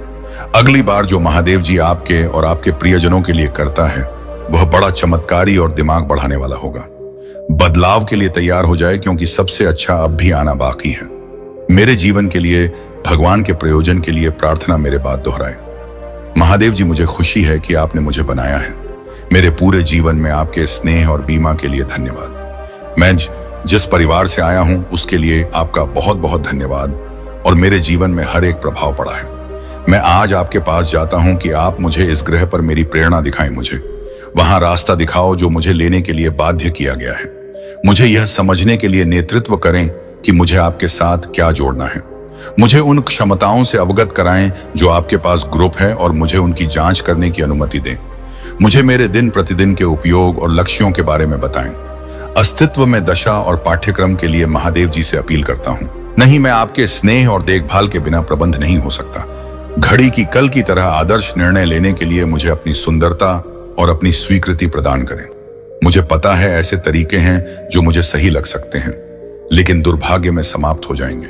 अगली बार जो महादेव जी आपके और आपके प्रियजनों के लिए करता है वह बड़ा चमत्कारी और दिमाग बढ़ाने वाला होगा। बदलाव के लिए तैयार हो जाए, क्योंकि सबसे अच्छा अब भी आना बाकी है। मेरे जीवन के लिए, भगवान के प्रयोजन के लिए प्रार्थना। मेरे बात दोहराए। महादेव जी, मुझे खुशी है कि आपने मुझे बनाया है। मेरे पूरे जीवन में आपके स्नेह और बीमा के लिए धन्यवाद। मैं जिस परिवार से आया हूं उसके लिए आपका बहुत बहुत धन्यवाद और मेरे जीवन में हर एक प्रभाव पड़ा है। मैं आज आपके पास जाता हूं कि आप मुझे इस ग्रह पर मेरी प्रेरणा दिखाएं। मुझे वहां रास्ता दिखाओ जो मुझे लेने के लिए बाध्य किया गया है। मुझे यह समझने के लिए नेतृत्व करें कि मुझे आपके साथ क्या जोड़ना है। मुझे उन क्षमताओं से अवगत कराएं जो आपके पास ग्रुप है और मुझे उनकी जांच करने की अनुमति दें। मुझे मेरे दिन प्रतिदिन के उपयोग और लक्ष्यों के बारे में बताएं। अस्तित्व में दशा और पाठ्यक्रम के लिए महादेव जी से अपील करता हूं। नहीं, मैं आपके स्नेह और देखभाल के बिना प्रबंध नहीं हो सकता। घड़ी की कल की तरह आदर्श निर्णय लेने के लिए मुझे अपनी सुंदरता और अपनी स्वीकृति प्रदान करें। मुझे पता है ऐसे तरीके हैं जो मुझे सही लग सकते हैं, लेकिन दुर्भाग्य में समाप्त हो जाएंगे।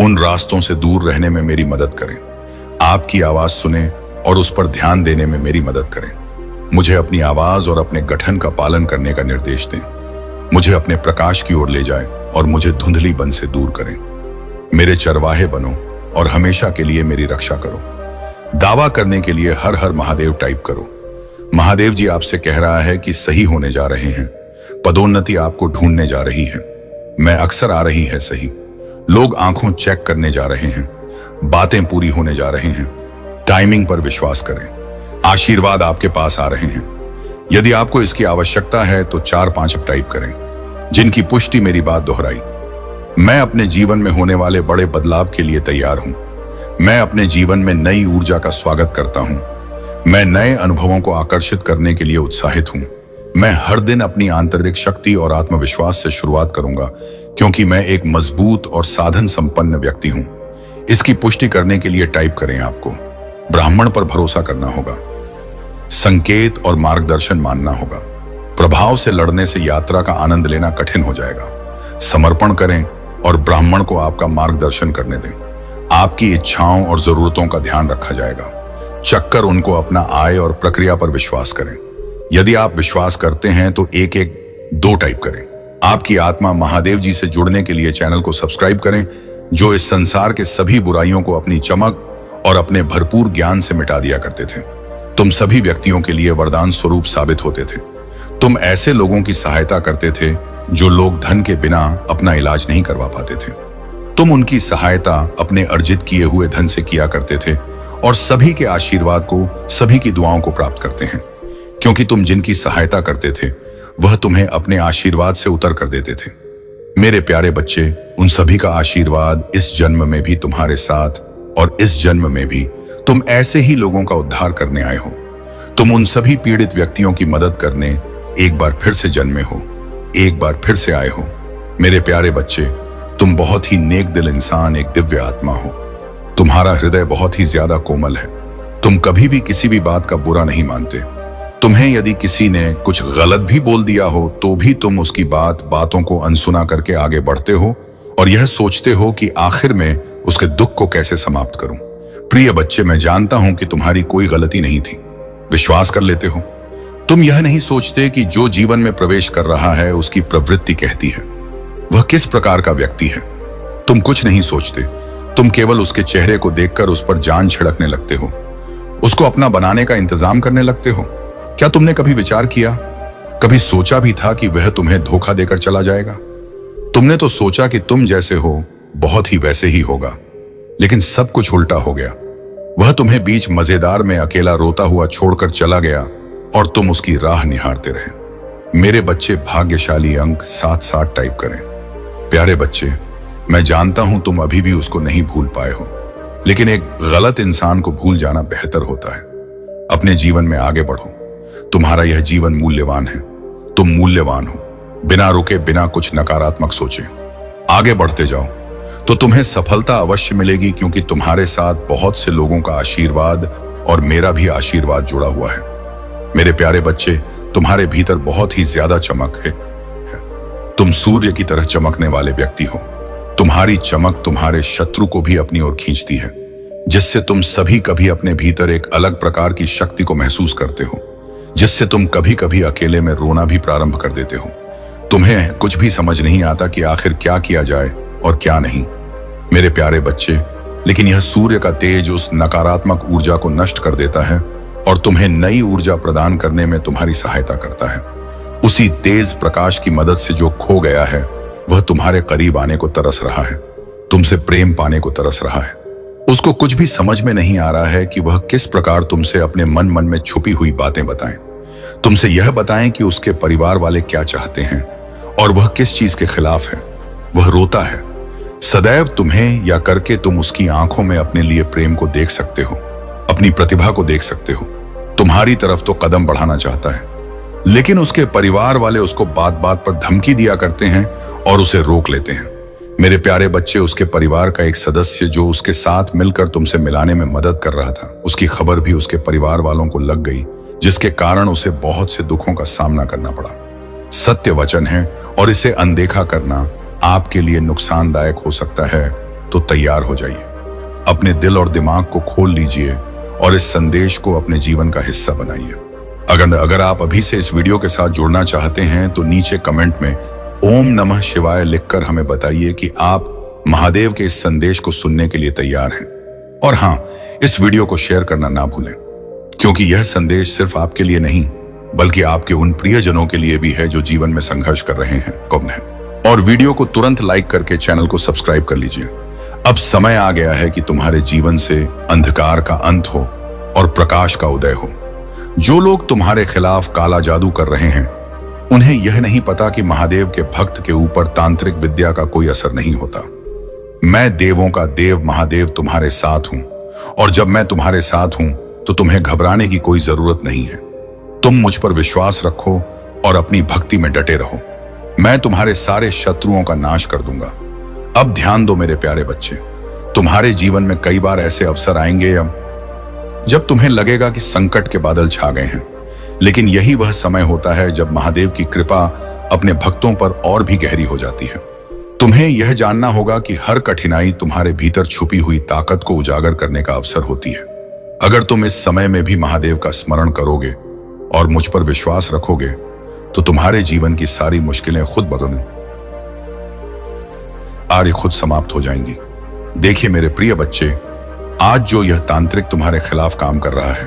उन रास्तों से दूर रहने में मेरी मदद करें। आपकी आवाज सुने और उस पर ध्यान देने में मेरी मदद करें। मुझे अपनी आवाज और अपने गठन का पालन करने का निर्देश दें। मुझे अपने प्रकाश की ओर ले जाए और मुझे धुंधली बन से दूर करें। मेरे चरवाहे बनो और हमेशा के लिए मेरी रक्षा करो। दावा करने के लिए हर हर महादेव टाइप करो। महादेव जी आपसे कह रहा है कि सही होने जा रहे हैं, पदोन्नति आपको ढूंढने जा रही है। मैं अक्सर आ रही है सही। लोग आंखों चेक करने जा रहे हैं, बातें पूरी होने जा रहे हैं। टाइमिंग पर विश्वास करें, आशीर्वाद आपके पास आ रहे हैं। यदि आपको इसकी आवश्यकता है तो 4-5 टाइप करें, जिनकी पुष्टि मेरी बात दोहराई। मैं अपने जीवन में होने वाले बड़े बदलाव के लिए तैयार हूं। मैं अपने जीवन में नई ऊर्जा का स्वागत करता हूं। मैं नए अनुभवों को आकर्षित करने के लिए उत्साहित हूं। मैं हर दिन अपनी आंतरिक शक्ति और आत्मविश्वास से शुरुआत करूंगा, क्योंकि मैं एक मजबूत और साधन संपन्न व्यक्ति हूं। इसकी पुष्टि करने के लिए टाइप करें, आपको ब्राह्मण पर भरोसा करना होगा, संकेत और मार्गदर्शन मानना होगा। प्रभाव से लड़ने से यात्रा का आनंद लेना कठिन हो जाएगा। समर्पण करें और ब्राह्मण को आपका मार्गदर्शन करने दें। आपकी इच्छाओं और जरूरतों का ध्यान रखा जाएगा। चक्कर उनको अपना आय और प्रक्रिया पर विश्वास करें। यदि आप विश्वास करते हैं तो 1-1-2 टाइप करें। आपकी आत्मा महादेव जी से जुड़ने के लिए चैनल को सब्सक्राइब करें, जो इस संसार के सभी बुराइयों को अपनी चमक और अपने भरपूर ज्ञान से मिटा दिया करते थे। तुम सभी व्यक्तियों के लिए वरदान स्वरूप साबित होते थे। तुम ऐसे लोगों की सहायता करते थे जो लोग धन के बिना अपना इलाज नहीं करवा पाते थे। तुम उनकी सहायता अपने अर्जित किए हुए धन से किया करते थे और सभी के आशीर्वाद को, सभी की दुआओं को प्राप्त करते हैं, क्योंकि तुम जिनकी सहायता करते थे वह तुम्हें अपने आशीर्वाद से उतर कर देते थे। मेरे प्यारे बच्चे, उन सभी का आशीर्वाद इस जन्म में भी तुम्हारे साथ, और इस जन्म में भी तुम ऐसे ही लोगों का उद्धार करने आए हो। तुम उन सभी पीड़ित व्यक्तियों की मदद करने एक बार फिर से जन्मे हो, एक बार फिर से आए हो। मेरे प्यारे बच्चे, तुम बहुत ही नेक दिल इंसान, एक दिव्य आत्मा हो। तुम्हारा हृदय बहुत ही ज्यादा कोमल है। तुम कभी भी किसी भी बात का बुरा नहीं मानते। तुम्हें यदि किसी ने कुछ गलत भी बोल दिया हो तो भी तुम उसकी बातों को अनसुना करके आगे बढ़ते हो और यह सोचते हो कि आखिर में उसके दुख को कैसे समाप्त करूं। प्रिय बच्चे, मैं जानता हूं कि तुम्हारी कोई गलती नहीं थी। विश्वास कर लेते हो। तुम यह नहीं सोचते कि जो जीवन में प्रवेश कर रहा है उसकी प्रवृत्ति कहती है वह किस प्रकार का व्यक्ति है। तुम कुछ नहीं सोचते। तुम केवल उसके चेहरे को देखकर उस पर जान छिड़कने लगते हो, उसको अपना बनाने का इंतजाम करने लगते हो। क्या तुमने कभी विचार किया, कभी सोचा भी था कि वह तुम्हें धोखा देकर चला जाएगा? तुमने तो सोचा कि तुम जैसे हो बहुत ही वैसे ही होगा, लेकिन सब कुछ उल्टा हो गया। वह तुम्हें बीच मजेदार में अकेला रोता हुआ छोड़कर चला गया और तुम उसकी राह निहारते रहे। मेरे बच्चे, भाग्यशाली अंक 7-7 टाइप करें। प्यारे बच्चे, मैं जानता हूं तुम अभी भी उसको नहीं भूल पाए हो, लेकिन एक गलत इंसान को भूल जाना बेहतर होता है। अपने जीवन में आगे बढ़ो। तुम्हारा यह जीवन मूल्यवान है। तुम मूल्यवान हो। बिना रुके, बिना कुछ नकारात्मक सोचे आगे बढ़ते जाओ तो तुम्हें सफलता अवश्य मिलेगी, क्योंकि तुम्हारे साथ बहुत से लोगों का आशीर्वाद और मेरा भी आशीर्वाद जुड़ा हुआ है। मेरे प्यारे बच्चे, तुम्हारे भीतर बहुत ही ज्यादा चमक है। तुम सूर्य की तरह चमकने वाले व्यक्ति हो। तुम्हारी चमक तुम्हारे शत्रु को भी अपनी ओर खींचती है, जिससे तुम सभी कभी अपने भीतर एक अलग प्रकार की शक्ति को महसूस करते हो, जिससे तुम कभी कभी अकेले में रोना भी प्रारंभ कर देते हो। तुम्हें कुछ भी समझ नहीं आता कि आखिर क्या किया जाए और क्या नहीं। मेरे प्यारे बच्चे, लेकिन यह सूर्य का तेज उस नकारात्मक ऊर्जा को नष्ट कर देता है और तुम्हें नई ऊर्जा प्रदान करने में तुम्हारी सहायता करता है। उसी तेज प्रकाश की मदद से जो खो गया है वह तुम्हारे करीब आने को तरस रहा है, तुमसे प्रेम पाने को तरस रहा है। उसको कुछ भी समझ में नहीं आ रहा है कि वह किस प्रकार तुमसे अपने मन में छुपी हुई बातें बताएं। तुमसे यह बताएं कि उसके परिवार वाले क्या चाहते हैं और वह किस चीज के खिलाफ है। वह रोता है सदैव तुम्हें, या करके तुम उसकी आंखों में अपने लिए प्रेम को देख सकते हो, अपनी प्रतिभा को देख सकते हो। तुम्हारी तरफ तो कदम बढ़ाना चाहता है, लेकिन उसके परिवार वाले उसको बात बात पर धमकी दिया करते हैं और उसे रोक लेते हैं। मेरे प्यारे बच्चे, उसके परिवार का एक सदस्य जो उसके साथ मिलकर तुमसे मिलाने में मदद कर रहा था, उसकी खबर भी उसके परिवार वालों को लग गई, जिसके कारण उसे बहुत से दुखों का सामना करना पड़ा। सत्य वचन है और इसे अनदेखा करना आपके लिए नुकसानदायक हो सकता है, तो तैयार हो जाइए। अपने दिल और दिमाग को खोल लीजिए और इस संदेश को अपने जीवन का हिस्सा बनाइए। अगर आप अभी से इस वीडियो के साथ जुड़ना चाहते हैं तो नीचे कमेंट में ओम नमः शिवाय लिखकर हमें बताइए कि आप महादेव के इस संदेश को सुनने के लिए तैयार हैं। और हाँ, इस वीडियो को शेयर करना ना भूलें, क्योंकि यह संदेश सिर्फ आपके लिए नहीं बल्कि आपके उन प्रियजनों के लिए भी है जो जीवन में संघर्ष कर रहे हैं। कौन है? और वीडियो को तुरंत लाइक करके चैनल को सब्सक्राइब कर लीजिए। अब समय आ गया है कि तुम्हारे जीवन से अंधकार का अंत हो और प्रकाश का उदय हो। जो लोग तुम्हारे खिलाफ काला जादू कर रहे हैं, उन्हें यह नहीं पता कि महादेव के भक्त के ऊपर तांत्रिक विद्या का कोई असर नहीं होता। मैं देवों का देव महादेव तुम्हारे साथ हूं, और जब मैं तुम्हारे साथ हूं तो तुम्हें घबराने की कोई जरूरत नहीं है। तुम मुझ पर विश्वास रखो और अपनी भक्ति में डटे रहो। मैं तुम्हारे सारे शत्रुओं का नाश कर दूंगा। अब ध्यान दो मेरे प्यारे बच्चे, तुम्हारे जीवन में कई बार ऐसे अवसर आएंगे जब तुम्हें लगेगा कि संकट के बादल छा गए हैं, लेकिन यही वह समय होता है जब महादेव की कृपा अपने भक्तों पर और भी गहरी हो जाती है। तुम्हें यह जानना होगा कि हर कठिनाई तुम्हारे भीतर छुपी हुई ताकत को उजागर करने का अवसर होती है। अगर तुम इस समय में भी महादेव का स्मरण करोगे और मुझ पर विश्वास रखोगे तो तुम्हारे जीवन की सारी मुश्किलें खुद खुद समाप्त हो जाएंगी। देखिए मेरे प्रिय बच्चे, आज जो यह तांत्रिक तुम्हारे खिलाफ काम कर रहा है,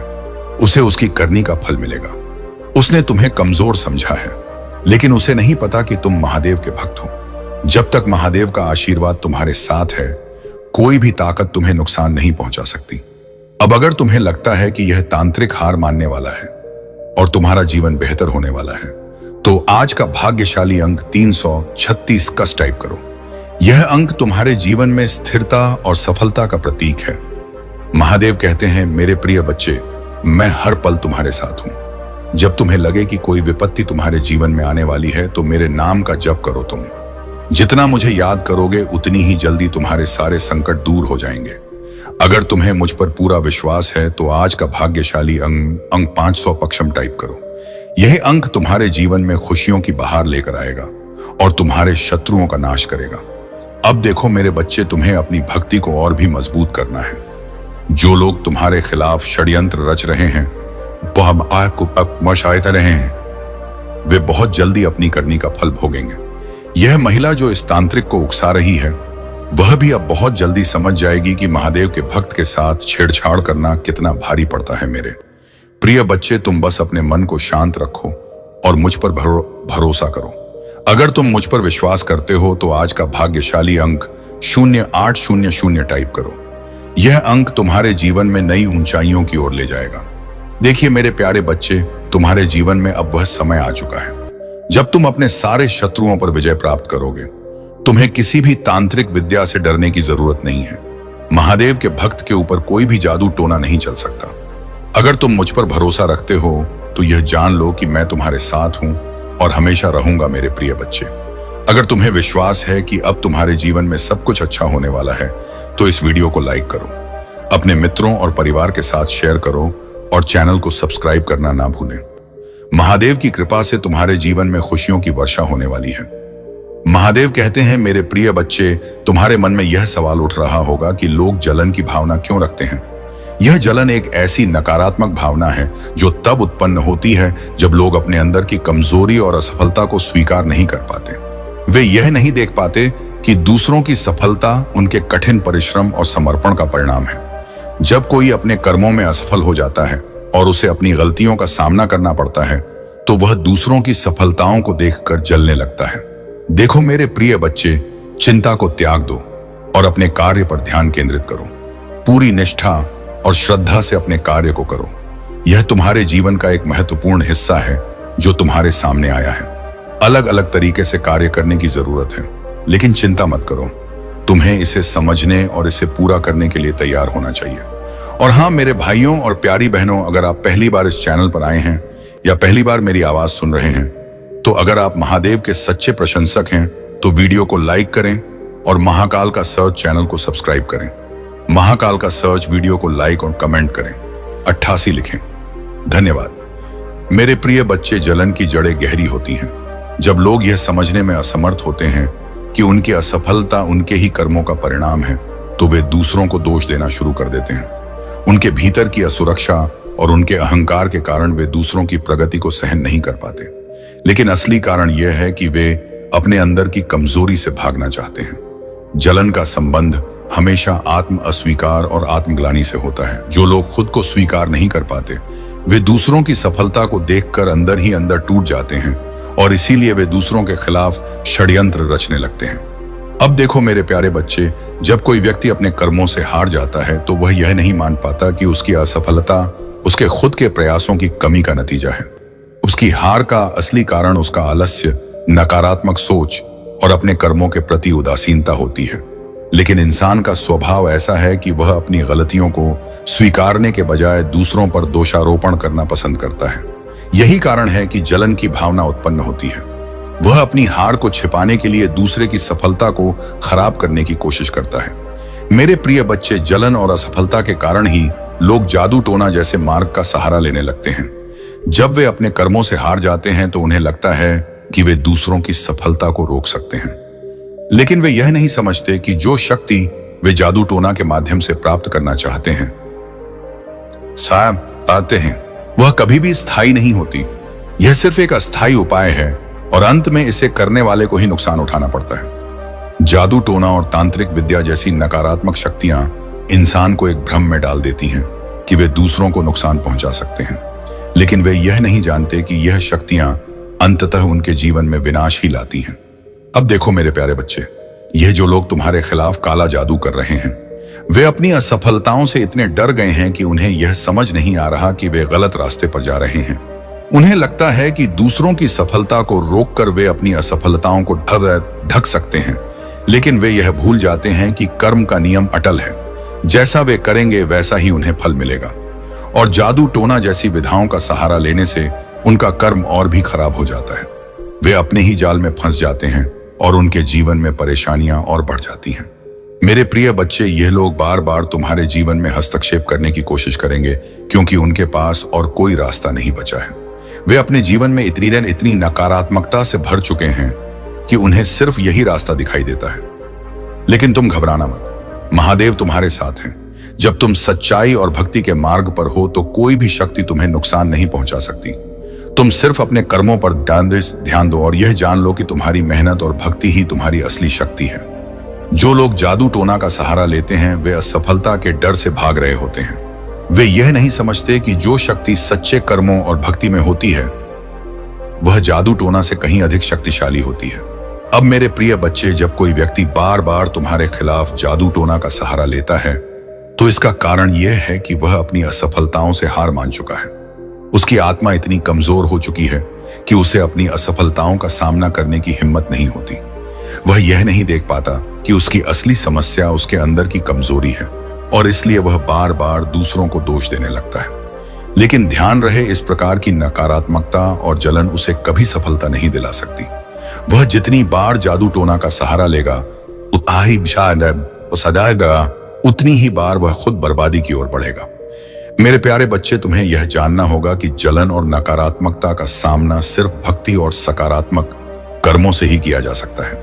उसे उसकी करनी का फल मिलेगा। उसने तुम्हें कमजोर समझा है, लेकिन उसे नहीं पता कि तुम महादेव के भक्त हो। जब तक महादेव का आशीर्वाद तुम्हारे साथ है, कोई भी ताकत तुम्हें नुकसान नहीं पहुंचा सकती। अब अगर तुम्हें लगता है कि यह तांत्रिक हार मानने वाला है और तुम्हारा जीवन बेहतर होने वाला है, तो आज का भाग्यशाली अंक 336 कस टाइप करो। यह अंक तुम्हारे जीवन में स्थिरता और सफलता का प्रतीक है। महादेव कहते हैं, मेरे प्रिय बच्चे, मैं हर पल तुम्हारे साथ हूं। जब तुम्हें लगे कि कोई विपत्ति तुम्हारे जीवन में आने वाली है, तो मेरे नाम का जप करो। तुम जितना मुझे याद करोगे, उतनी ही जल्दी तुम्हारे सारे संकट दूर हो जाएंगे। अगर तुम्हें मुझ पर पूरा विश्वास है तो आज का भाग्यशाली अंक 500 पक्षम टाइप करो। यह अंक तुम्हारे जीवन में खुशियों की बहार लेकर आएगा और तुम्हारे शत्रुओं का नाश करेगा। अब देखो मेरे बच्चे, तुम्हें अपनी भक्ति को और भी मजबूत करना है। जो लोग तुम्हारे खिलाफ षड्यंत्र रच रहे हैं, रहे हैं, वे बहुत जल्दी अपनी करनी का फल भोगेंगे। यह महिला जो इस तांत्रिक को उकसा रही है, वह भी अब बहुत जल्दी समझ जाएगी कि महादेव के भक्त के साथ छेड़छाड़ करना कितना भारी पड़ता है। मेरे प्रिय बच्चे, तुम बस अपने मन को शांत रखो और मुझ पर भरोसा करो। अगर तुम मुझ पर विश्वास करते हो तो आज का भाग्यशाली अंक 0800 टाइप करो। यह अंक तुम्हारे जीवन में नई ऊंचाइयों की ओर ले जाएगा। देखिए मेरे प्यारे बच्चे, तुम्हारे जीवन में अब वह समय आ चुका है जब तुम अपने सारे शत्रुओं पर विजय प्राप्त करोगे। तुम्हें किसी भी तांत्रिक विद्या से डरने की जरूरत नहीं है। महादेव के भक्त के ऊपर कोई भी जादू टोना नहीं चल सकता। अगर तुम मुझ पर भरोसा रखते हो तो यह जान लो कि मैं तुम्हारे साथ हूं और हमेशा रहूंगा। मेरे प्रिय बच्चे, अगर तुम्हें विश्वास है कि अब तुम्हारे जीवन में सब कुछ अच्छा होने वाला है, तो इस वीडियो को लाइक करो, अपने मित्रों और परिवार के साथ शेयर करो और चैनल को सब्सक्राइब करना ना भूलें। महादेव की कृपा से तुम्हारे जीवन में खुशियों की वर्षा होने वाली है। महादेव कहते हैं, मेरे प्रिय बच्चे, तुम्हारे मन में यह सवाल उठ रहा होगा कि लोग जलन की भावना क्यों रखते हैं। यह जलन एक ऐसी नकारात्मक भावना है जो तब उत्पन्न होती है जब लोग अपने अंदर की कमजोरी और असफलता को स्वीकार नहीं कर पाते। वे यह नहीं देख पाते कि दूसरों की सफलता उनके कठिन परिश्रम और समर्पण का परिणाम है। जब कोई अपने कर्मों में असफल हो जाता है और उसे अपनी गलतियों का सामना करना पड़ता है, तो वह दूसरों की सफलताओं को देखकर जलने लगता है। देखो मेरे प्रिय बच्चे, चिंता को त्याग दो और अपने कार्य पर ध्यान केंद्रित करो। पूरी निष्ठा और श्रद्धा से अपने कार्य को करो। यह तुम्हारे जीवन का एक महत्वपूर्ण हिस्सा है जो तुम्हारे सामने आया है। अलग अलग तरीके से कार्य करने की जरूरत है, लेकिन चिंता मत करो। तुम्हें इसे समझने और इसे पूरा करने के लिए तैयार होना चाहिए। और हाँ मेरे भाइयों और प्यारी बहनों, अगर आप पहली बार इस चैनल पर आए हैं या पहली बार मेरी आवाज सुन रहे हैं, तो अगर आप महादेव के सच्चे प्रशंसक हैं तो वीडियो को लाइक करें और महाकाल का सर्च चैनल को सब्सक्राइब करें। महाकाल का सर्च वीडियो को लाइक और कमेंट करें, 88 लिखें। धन्यवाद। मेरे प्रिय बच्चे, जलन की जड़ें गहरी होती हैं। जब लोग यह समझने में असमर्थ होते हैं कि उनकी असफलता उनके ही कर्मों का परिणाम है, तो वे दूसरों को दोष देना शुरू कर देते हैं। उनके भीतर की असुरक्षा और उनके अहंकार के कारण वे दूसरों की प्रगति को सहन नहीं कर पाते। लेकिन असली कारण यह है कि वे अपने अंदर की कमजोरी से भागना चाहते हैं। जलन का संबंध हमेशा आत्म अस्वीकार और आत्मग्लानि से होता है। जो लोग खुद को स्वीकार नहीं कर पाते, वे दूसरों की सफलता को देखकर अंदर ही अंदर टूट जाते हैं और इसीलिए वे दूसरों के खिलाफ षड्यंत्र रचने लगते हैं। अब देखो मेरे प्यारे बच्चे, जब कोई व्यक्ति अपने कर्मों से हार जाता है तो वह यह नहीं मान पाता कि उसकी असफलता उसके खुद के प्रयासों की कमी का नतीजा है। उसकी हार का असली कारण उसका आलस्य, नकारात्मक सोच और अपने कर्मों के प्रति उदासीनता होती है। लेकिन इंसान का स्वभाव ऐसा है कि वह अपनी गलतियों को स्वीकारने के बजाय दूसरों पर दोषारोपण करना पसंद करता है। यही कारण है कि जलन की भावना उत्पन्न होती है। वह अपनी हार को छिपाने के लिए दूसरे की सफलता को खराब करने की कोशिश करता है। मेरे प्रिय बच्चे, जलन और असफलता के कारण ही लोग जादू टोना जैसे मार्ग का सहारा लेने लगते हैं। जब वे अपने कर्मों से हार जाते हैं तो उन्हें लगता है कि वे दूसरों की सफलता को रोक सकते हैं। लेकिन वे यह नहीं समझते कि जो शक्ति वे जादू टोना के माध्यम से प्राप्त करना चाहते हैं, पाते हैं, वह कभी भी स्थायी नहीं होती। यह सिर्फ एक अस्थायी उपाय है और अंत में इसे करने वाले को ही नुकसान उठाना पड़ता है। जादू टोना और तांत्रिक विद्या जैसी नकारात्मक शक्तियां इंसान को एक भ्रम में डाल देती हैं कि वे दूसरों को नुकसान पहुंचा सकते हैं, लेकिन वे यह नहीं जानते कि यह शक्तियां अंततः उनके जीवन में विनाश ही लाती हैं। अब देखो मेरे प्यारे बच्चे, यह जो लोग तुम्हारे खिलाफ काला जादू कर रहे हैं, वे अपनी असफलताओं से इतने डर गए हैं कि उन्हें यह समझ नहीं आ रहा कि वे गलत रास्ते पर जा रहे हैं। उन्हें लगता है कि दूसरों की सफलता को रोककर वे अपनी असफलताओं को ढक सकते हैं, लेकिन वे यह भूल जाते हैं कि कर्म का नियम अटल है। जैसा वे करेंगे वैसा ही उन्हें फल मिलेगा, और जादू टोना जैसी विधाओं का सहारा लेने से उनका कर्म और भी खराब हो जाता है। वे अपने ही जाल में फंस जाते हैं और उनके जीवन में परेशानियां और बढ़ जाती हैं। मेरे प्रिय बच्चे, यह लोग बार बार तुम्हारे जीवन में हस्तक्षेप करने की कोशिश करेंगे क्योंकि उनके पास और कोई रास्ता नहीं बचा है। वे अपने जीवन में इतनी नकारात्मकता से भर चुके हैं कि उन्हें सिर्फ यही रास्ता दिखाई देता है। लेकिन तुम घबराना मत, महादेव तुम्हारे साथ हैं। जब तुम सच्चाई और भक्ति के मार्ग पर हो तो कोई भी शक्ति तुम्हें नुकसान नहीं पहुंचा सकती। तुम सिर्फ अपने कर्मों पर ध्यान दो और यह जान लो कि तुम्हारी मेहनत और भक्ति ही तुम्हारी असली शक्ति है। जो लोग जादू टोना का सहारा लेते हैं वे असफलता के डर से भाग रहे होते हैं। वे यह नहीं समझते कि जो शक्ति सच्चे कर्मों और भक्ति में होती है वह जादू टोना से कहीं अधिक शक्तिशाली होती है। अब मेरे प्रिय बच्चे, जब कोई व्यक्ति बार बार तुम्हारे खिलाफ जादू टोना का सहारा लेता है तो इसका कारण यह है कि वह अपनी असफलताओं से हार मान चुका है। उसकी आत्मा इतनी कमजोर हो चुकी है कि उसे अपनी असफलताओं का सामना करने की हिम्मत नहीं होती। वह यह नहीं देख पाता कि उसकी असली समस्या उसके अंदर की कमजोरी है और इसलिए वह बार बार दूसरों को दोष देने लगता है। लेकिन ध्यान रहे, इस प्रकार की नकारात्मकता और जलन उसे कभी सफलता नहीं दिला सकती। वह जितनी बार जादू टोना का सहारा लेगा उतनी ही बार वह खुद बर्बादी की ओर बढ़ेगा। मेरे प्यारे बच्चे, तुम्हें यह जानना होगा कि जलन और नकारात्मकता का सामना सिर्फ भक्ति और सकारात्मक कर्मों से ही किया जा सकता है।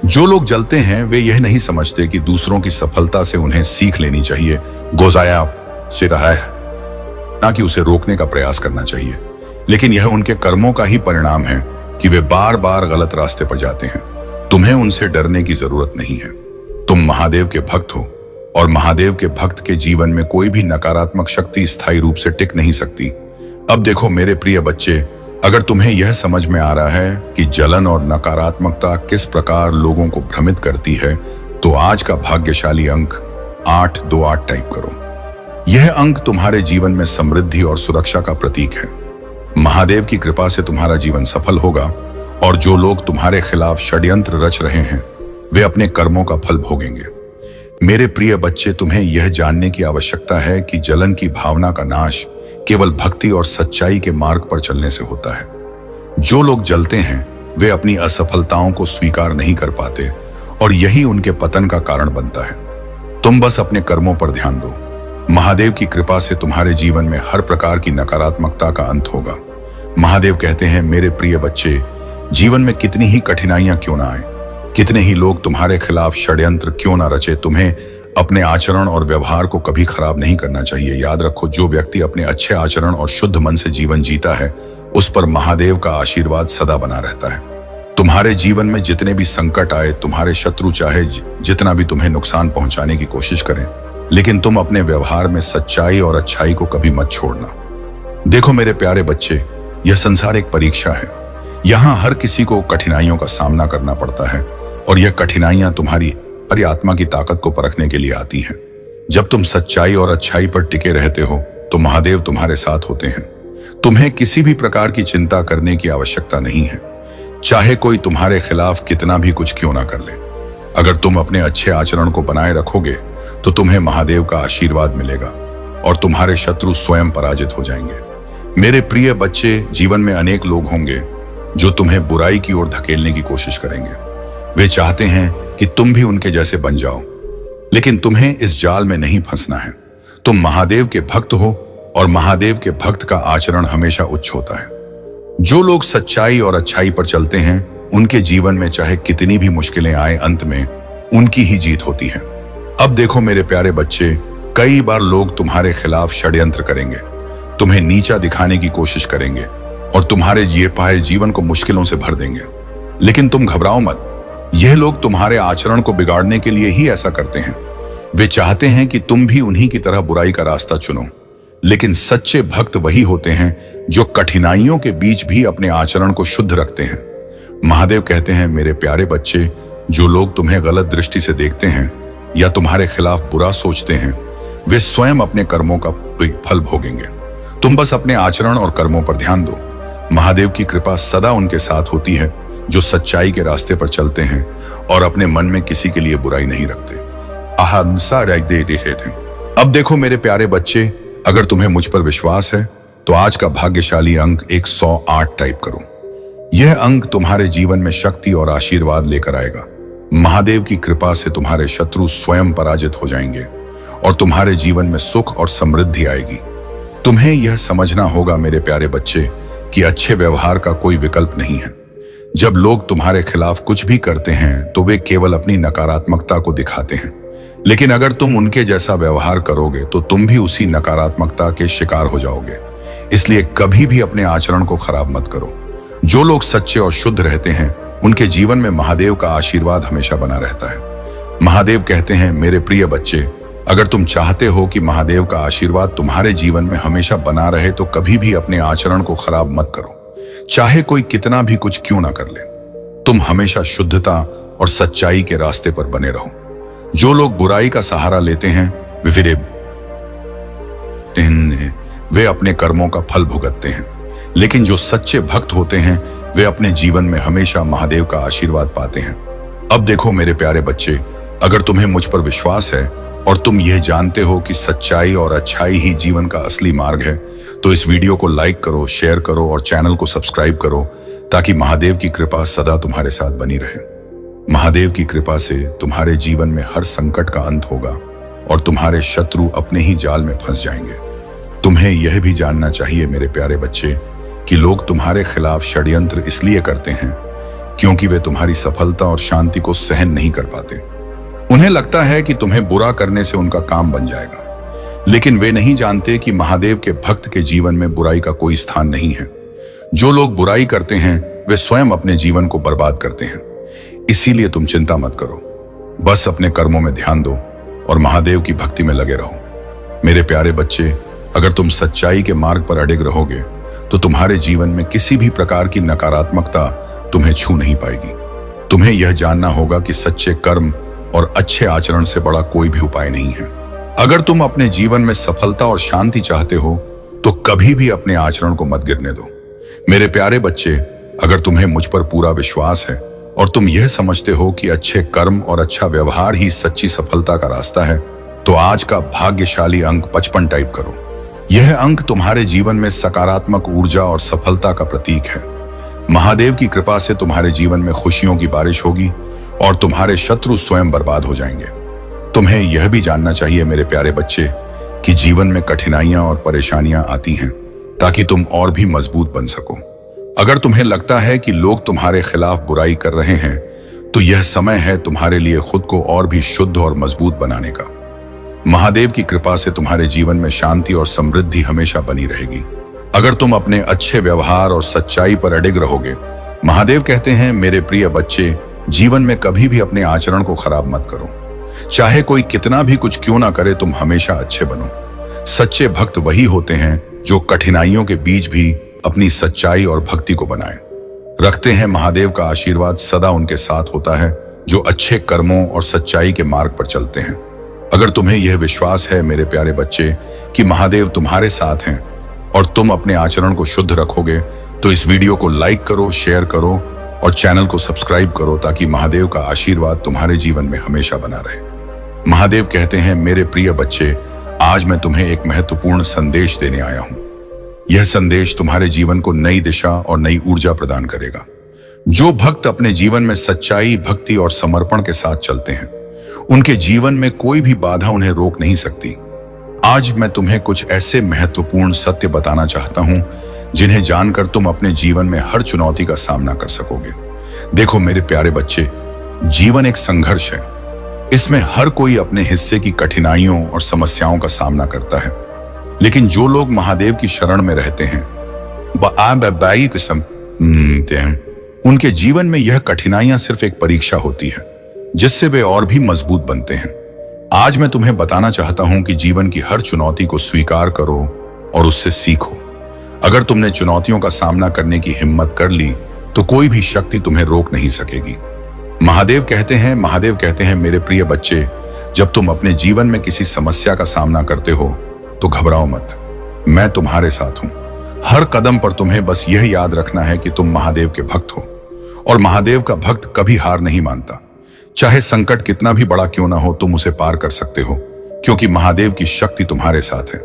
जो लोग जलते हैं वे यह नहीं समझते कि दूसरों की सफलता से उन्हें सीख लेनी चाहिए, गोजाया से रहा है, ना कि उसे रोकने का प्रयास करना चाहिए। लेकिन यह उनके कर्मों का ही परिणाम है कि वे बार बार गलत रास्ते पर जाते हैं। तुम्हें उनसे डरने की जरूरत नहीं है। तुम महादेव के भक्त हो और महादेव के भक्त के जीवन में कोई भी नकारात्मक शक्ति स्थायी रूप से टिक नहीं सकती। अब देखो मेरे प्रिय बच्चे, अगर तुम्हें यह समझ में आ रहा है कि जलन और नकारात्मकता किस प्रकार लोगों को भ्रमित करती है, तो आज का भाग्यशाली अंक 828 टाइप करो। यह अंक तुम्हारे जीवन में समृद्धि और सुरक्षा का प्रतीक है। महादेव की कृपा से तुम्हारा जीवन सफल होगा और जो लोग तुम्हारे खिलाफ षड्यंत्र रच रहे हैं वे अपने कर्मों का फल भोगेंगे। मेरे प्रिय बच्चे, तुम्हें यह जानने की आवश्यकता है कि जलन की भावना का नाश केवल भक्ति और सच्चाई के मार्ग पर चलने से होता है। जो लोग जलते हैं वे अपनी असफलताओं को स्वीकार नहीं कर पाते और यही उनके पतन का कारण बनता है। तुम बस अपने कर्मों पर ध्यान दो। महादेव की कृपा से तुम्हारे जीवन में हर प्रकार की नकारात्मकता का अंत होगा। महादेव कहते हैं, मेरे प्रिय बच्चे, जीवन में कितनी ही कठिनाइयां क्यों ना आए, कितने ही लोग तुम्हारे खिलाफ षड्यंत्र क्यों ना रचे, तुम्हें अपने आचरण और व्यवहार को कभी खराब नहीं करना चाहिए। याद रखो, जो व्यक्ति अपने अच्छे आचरण और शुद्ध मन से जीवन जीता है उस पर महादेव का आशीर्वाद सदा बना रहता है। तुम्हारे जीवन में जितने भी संकट आए, तुम्हारे शत्रु चाहे जितना भी तुम्हें नुकसान पहुंचाने की कोशिश करें, लेकिन तुम अपने व्यवहार में सच्चाई और अच्छाई को कभी मत छोड़ना। देखो मेरे प्यारे बच्चे, यह संसार एक परीक्षा है। यहाँ हर किसी को कठिनाइयों का सामना करना पड़ता है और यह कठिनाइयां तुम्हारी आत्मा की ताकत को परखने के लिए आती हैं। जब तुम सच्चाई और अच्छाई पर टिके रहते हो तो महादेव तुम्हारे साथ होते हैं। तुम्हें किसी भी प्रकार की चिंता करने की आवश्यकता नहीं है, चाहे कोई तुम्हारे खिलाफ कितना भी कुछ क्यों ना कर ले। अगर तुम अपने अच्छे आचरण को बनाए रखोगे तो तुम्हें महादेव का आशीर्वाद मिलेगा और तुम्हारे शत्रु स्वयं पराजित हो जाएंगे। मेरे प्रिय बच्चे, जीवन में अनेक लोग होंगे जो तुम्हें बुराई की ओर धकेलने की कोशिश करेंगे। वे चाहते हैं कि तुम भी उनके जैसे बन जाओ, लेकिन तुम्हें इस जाल में नहीं फंसना है। तुम महादेव के भक्त हो और महादेव के भक्त का आचरण हमेशा उच्च होता है। जो लोग सच्चाई और अच्छाई पर चलते हैं उनके जीवन में चाहे कितनी भी मुश्किलें आए, अंत में उनकी ही जीत होती है। अब देखो मेरे प्यारे बच्चे, कई बार लोग तुम्हारे खिलाफ षड्यंत्र करेंगे, तुम्हें नीचा दिखाने की कोशिश करेंगे और तुम्हारे ये पाए जीवन को मुश्किलों से भर देंगे। लेकिन तुम घबराओ मत, यह लोग तुम्हारे आचरण को बिगाड़ने के लिए ही ऐसा करते हैं। वे चाहते हैं कि तुम भी उन्हीं की तरह बुराई का रास्ता चुनो। लेकिन सच्चे भक्त वही होते हैं जो कठिनाइयों के बीच भी अपने आचरण को शुद्ध रखते हैं। महादेव कहते हैं, मेरे प्यारे बच्चे, जो लोग तुम्हें गलत दृष्टि से देखते हैं या तुम्हारे खिलाफ बुरा सोचते हैं, वे स्वयं अपने कर्मों का फल भोगेंगे। तुम बस अपने आचरण और कर्मों पर ध्यान दो। महादेव की कृपा सदा उनके साथ होती है जो सच्चाई के रास्ते पर चलते हैं और अपने मन में किसी के लिए बुराई नहीं रखते। अब देखो मेरे प्यारे बच्चे, अगर तुम्हें मुझ पर विश्वास है तो आज का भाग्यशाली अंक 108 टाइप करो। यह अंक तुम्हारे जीवन में शक्ति और आशीर्वाद लेकर आएगा। महादेव की कृपा से तुम्हारे शत्रु स्वयं पराजित हो जाएंगे और तुम्हारे जीवन में सुख और समृद्धि आएगी। तुम्हें यह समझना होगा मेरे प्यारे बच्चे कि अच्छे व्यवहार का कोई विकल्प नहीं है। जब लोग तुम्हारे खिलाफ कुछ भी करते हैं तो वे केवल अपनी नकारात्मकता को दिखाते हैं, लेकिन अगर तुम उनके जैसा व्यवहार करोगे तो तुम भी उसी नकारात्मकता के शिकार हो जाओगे। इसलिए कभी भी अपने आचरण को खराब मत करो। जो लोग सच्चे और शुद्ध रहते हैं उनके जीवन में महादेव का आशीर्वाद हमेशा बना रहता है। महादेव कहते हैं, मेरे प्रिय बच्चे, अगर तुम चाहते हो कि महादेव का आशीर्वाद तुम्हारे जीवन में हमेशा बना रहे तो कभी भी अपने आचरण को खराब मत करो, चाहे कोई कितना भी कुछ क्यों ना कर ले। तुम हमेशा शुद्धता और सच्चाई के रास्ते पर बने रहो। जो लोग बुराई का सहारा लेते हैं वे अपने कर्मों का फल भुगतते हैं, लेकिन जो सच्चे भक्त होते हैं वे अपने जीवन में हमेशा महादेव का आशीर्वाद पाते हैं। अब देखो मेरे प्यारे बच्चे, अगर तुम्हें मुझ पर विश्वास है और तुम यह जानते हो कि सच्चाई और अच्छाई ही जीवन का असली मार्ग है, तो इस वीडियो को लाइक करो, शेयर करो और चैनल को सब्सक्राइब करो ताकि महादेव की कृपा सदा तुम्हारे साथ बनी रहे। महादेव की कृपा से तुम्हारे जीवन में हर संकट का अंत होगा और तुम्हारे शत्रु अपने ही जाल में फंस जाएंगे। तुम्हें यह भी जानना चाहिए मेरे प्यारे बच्चे कि लोग तुम्हारे खिलाफ षड्यंत्र इसलिए करते हैं क्योंकि वे तुम्हारी सफलता और शांति को सहन नहीं कर पाते। उन्हें लगता है कि तुम्हें बुरा करने से उनका काम बन जाएगा, लेकिन वे नहीं जानते कि महादेव के भक्त के जीवन में बुराई का कोई स्थान नहीं है। जो लोग बुराई करते हैं वे स्वयं अपने जीवन को बर्बाद करते हैं। इसीलिए तुम चिंता मत करो, बस अपने कर्मों में ध्यान दो और महादेव की भक्ति में लगे रहो। मेरे प्यारे बच्चे, अगर तुम सच्चाई के मार्ग पर अडिग रहोगे तो तुम्हारे जीवन में किसी भी प्रकार की नकारात्मकता तुम्हें छू नहीं पाएगी। तुम्हें यह जानना होगा कि सच्चे कर्म और अच्छे आचरण से बड़ा कोई भी उपाय नहीं है। अगर तुम अपने जीवन में सफलता और शांति चाहते हो तो कभी भी अपने आचरण को मत गिरने दो। मेरे प्यारे बच्चे, अगर तुम्हें मुझ पर पूरा विश्वास है और तुम यह समझते हो कि अच्छे कर्म और अच्छा व्यवहार ही सच्ची सफलता का रास्ता है, तो आज का भाग्यशाली अंक 55 टाइप करो। यह अंक तुम्हारे जीवन में सकारात्मक ऊर्जा और सफलता का प्रतीक है। महादेव की कृपा से तुम्हारे जीवन में खुशियों की बारिश होगी और तुम्हारे शत्रु स्वयं बर्बाद हो जाएंगे। तुम्हें यह भी जानना चाहिए मेरे प्यारे बच्चे कि जीवन में कठिनाइयां और परेशानियां आती हैं ताकि तुम और भी मजबूत बन सको। अगर तुम्हें लगता है कि लोग तुम्हारे खिलाफ बुराई कर रहे हैं तो यह समय है तुम्हारे लिए खुद को और भी शुद्ध और मजबूत बनाने का। महादेव की कृपा से तुम्हारे जीवन में शांति और समृद्धि हमेशा बनी रहेगी अगर तुम अपने अच्छे व्यवहार और सच्चाई पर अडिग रहोगे। महादेव कहते हैं, मेरे प्रिय बच्चे, जीवन में कभी भी अपने आचरण को खराब मत करो। चाहे कोई कितना भी कुछ क्यों ना करे, तुम हमेशा अच्छे बनो। सच्चे भक्त वही होते हैं जो कठिनाइयों के बीच भी अपनी सच्चाई और भक्ति को बनाए रखते हैं। महादेव का आशीर्वाद सदा उनके साथ होता है जो अच्छे कर्मों और सच्चाई के मार्ग पर चलते हैं। अगर तुम्हें यह विश्वास है मेरे प्यारे बच्चे कि महादेव तुम्हारे साथ हैं और तुम अपने आचरण को शुद्ध रखोगे, तो इस वीडियो को लाइक करो, शेयर करो और चैनल को सब्सक्राइब करो ताकि महादेव का आशीर्वाद तुम्हारे जीवन में हमेशा बना रहे। महादेव कहते हैं, मेरे प्रिय बच्चे, आज मैं तुम्हें एक महत्वपूर्ण संदेश देने आया हूं। यह संदेश तुम्हारे जीवन को नई दिशा और नई ऊर्जा प्रदान करेगा। जो भक्त अपने जीवन में सच्चाई, भक्ति और समर्पण के साथ चलते हैं, उनके जीवन में कोई भी बाधा उन्हें रोक नहीं सकती। आज मैं तुम्हें कुछ ऐसे महत्वपूर्ण सत्य बताना चाहता हूं जिन्हें जानकर तुम अपने जीवन में हर चुनौती का सामना कर सकोगे। देखो मेरे प्यारे बच्चे, जीवन एक संघर्ष है। इसमें हर कोई अपने हिस्से की कठिनाइयों और समस्याओं का सामना करता है, लेकिन जो लोग महादेव की शरण में रहते हैं, उनके जीवन में यह कठिनाइयां सिर्फ एक परीक्षा होती है जिससे वे और भी मजबूत बनते हैं। आज मैं तुम्हें बताना चाहता हूं कि जीवन की हर चुनौती को स्वीकार करो और उससे सीखो। अगर तुमने चुनौतियों का सामना करने की हिम्मत कर ली तो कोई भी शक्ति तुम्हें रोक नहीं सकेगी। महादेव कहते हैं मेरे प्रिय बच्चे, जब तुम अपने जीवन में किसी समस्या का सामना करते हो तो घबराओ मत, मैं तुम्हारे साथ हूं। हर कदम पर तुम्हें बस यह याद रखना है कि तुम महादेव के भक्त हो और महादेव का भक्त कभी हार नहीं मानता। चाहे संकट कितना भी बड़ा क्यों ना हो, तुम उसे पार कर सकते हो क्योंकि महादेव की शक्ति तुम्हारे साथ है।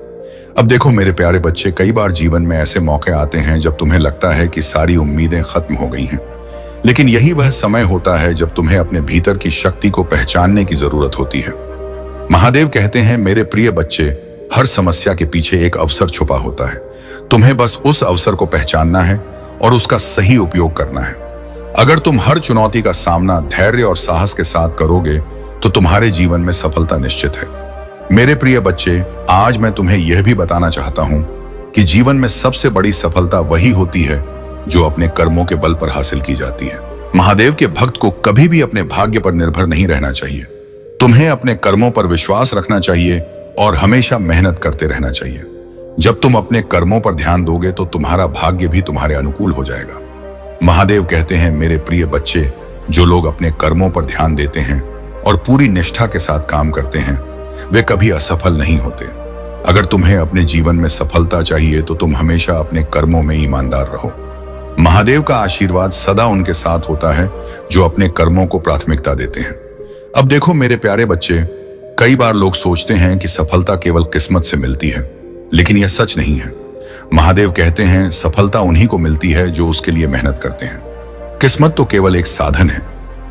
अब देखो मेरे प्यारे बच्चे, कई बार जीवन में ऐसे मौके आते हैं जब तुम्हें लगता है कि सारी उम्मीदें खत्म हो गई हैं, लेकिन यही वह समय होता है जब तुम्हें अपने भीतर की शक्ति को पहचानने की जरूरत होती है। महादेव कहते हैं, मेरे प्रिय बच्चे, हर समस्या के पीछे एक अवसर छुपा होता है। तुम्हें बस उस अवसर को पहचानना है और उसका सही उपयोग करना है। अगर तुम हर चुनौती का सामना धैर्य और साहस के साथ करोगे तो तुम्हारे जीवन में सफलता निश्चित है। मेरे प्रिय बच्चे, आज मैं तुम्हें यह भी बताना चाहता हूं कि जीवन में सबसे बड़ी सफलता वही होती है जो अपने कर्मों के बल पर हासिल की जाती है। महादेव के भक्त को कभी भी अपने भाग्य पर निर्भर नहीं रहना चाहिए। तुम्हें अपने कर्मों पर विश्वास रखना चाहिए और हमेशा मेहनत करते रहना चाहिए। जब तुम अपने कर्मों पर ध्यान दोगे तो तुम्हारा भाग्य भी तुम्हारे अनुकूल हो जाएगा। महादेव कहते हैं, मेरे प्रिय बच्चे, जो लोग अपने कर्मों पर ध्यान देते हैं और पूरी निष्ठा के साथ काम करते हैं, वे कभी असफल नहीं होते। अगर तुम्हें अपने जीवन में सफलता चाहिए तो तुम हमेशा अपने कर्मों में ईमानदार रहो। महादेव का आशीर्वाद सदा उनके साथ होता है जो अपने कर्मों को प्राथमिकता देते हैं। अब देखो मेरे प्यारे बच्चे, कई बार लोग सोचते हैं कि सफलता केवल किस्मत से मिलती है, लेकिन यह सच नहीं है। महादेव कहते हैं, सफलता उन्हीं को मिलती है जो उसके लिए मेहनत करते हैं। किस्मत तो केवल एक साधन है,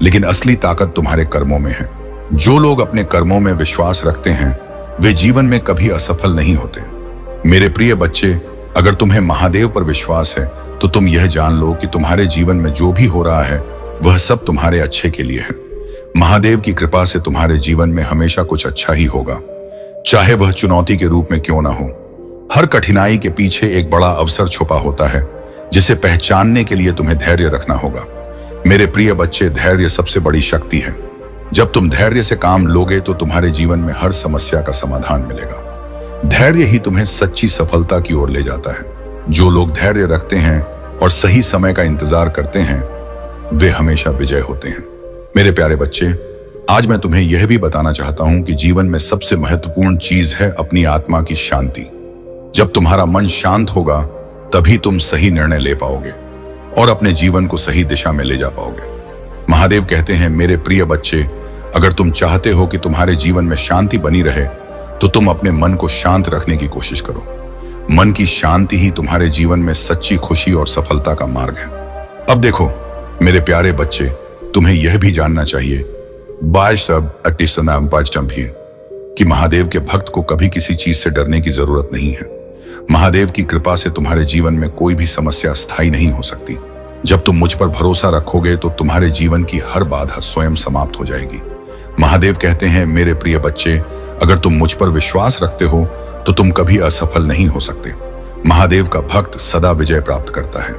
लेकिन असली ताकत तुम्हारे कर्मों में है। जो लोग अपने कर्मों में विश्वास रखते हैं वे जीवन में कभी असफल नहीं होते। मेरे प्रिय बच्चे, अगर तुम्हें महादेव पर विश्वास है तो तुम यह जान लो कि तुम्हारे जीवन में जो भी हो रहा है वह सब तुम्हारे अच्छे के लिए है। महादेव की कृपा से तुम्हारे जीवन में हमेशा कुछ अच्छा ही होगा, चाहे वह चुनौती के रूप में क्यों ना हो। हर कठिनाई के पीछे एक बड़ा अवसर छुपा होता है जिसे पहचानने के लिए तुम्हें धैर्य रखना होगा। मेरे प्रिय बच्चे, धैर्य सबसे बड़ी शक्ति है। जब तुम धैर्य से काम लोगे तो तुम्हारे जीवन में हर समस्या का समाधान मिलेगा। धैर्य ही तुम्हें सच्ची सफलता की ओर ले जाता है। जो लोग धैर्य रखते हैं और सही समय का इंतजार करते हैं वे हमेशा विजय होते हैं। मेरे प्यारे बच्चे, आज मैं तुम्हें यह भी बताना चाहता हूं कि जीवन में सबसे महत्वपूर्ण चीज है अपनी आत्मा की शांति। जब तुम्हारा मन शांत होगा तभी तुम सही निर्णय ले पाओगे और अपने जीवन को सही दिशा में ले जा पाओगे। महादेव कहते हैं, मेरे प्रिय बच्चे, अगर तुम चाहते हो कि तुम्हारे जीवन में शांति बनी रहे तो तुम अपने मन को शांत रखने की कोशिश करो। मन की शांति ही तुम्हारे जीवन में सच्ची खुशी और सफलता का मार्ग है। अब देखो मेरे प्यारे बच्चे, तुम्हें यह भी जानना चाहिए कि महादेव के भक्त को कभी किसी चीज से डरने की जरूरत नहीं है। महादेव की कृपा से तुम्हारे जीवन में कोई भी समस्या स्थायी नहीं हो सकती। जब तुम मुझ पर भरोसा रखोगे तो तुम्हारे जीवन की हर बाधा स्वयं समाप्त हो जाएगी। महादेव कहते हैं, मेरे प्रिय बच्चे, अगर तुम मुझ पर विश्वास रखते हो तो तुम कभी असफल नहीं हो सकते। महादेव का भक्त सदा विजय प्राप्त करता है।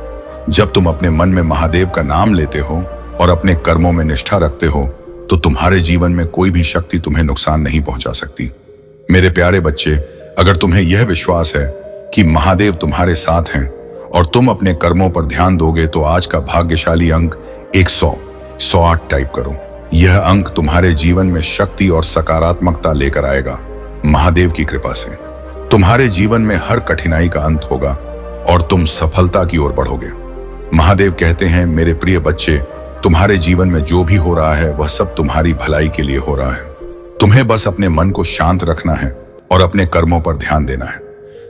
जब तुम अपने मन में महादेव का नाम लेते हो और अपने कर्मों में निष्ठा रखते हो तो तुम्हारे जीवन में कोई भी शक्ति तुम्हें नुकसान नहीं पहुंचा सकती। मेरे प्यारे बच्चे, अगर तुम्हें यह विश्वास है कि महादेव तुम्हारे साथ हैं और तुम अपने कर्मों पर ध्यान दोगे तो आज का भाग्यशाली अंक 108 टाइप करो। यह अंक तुम्हारे जीवन में शक्ति और सकारात्मकता लेकर आएगा। महादेव की कृपा से तुम्हारे जीवन में हर कठिनाई का अंत होगा और तुम सफलता की ओर बढ़ोगे। महादेव कहते हैं, मेरे प्रिय बच्चे, तुम्हारे जीवन में जो भी हो रहा है वह सब तुम्हारी भलाई के लिए हो रहा है। तुम्हें बस अपने मन को शांत रखना है और अपने कर्मों पर ध्यान देना है।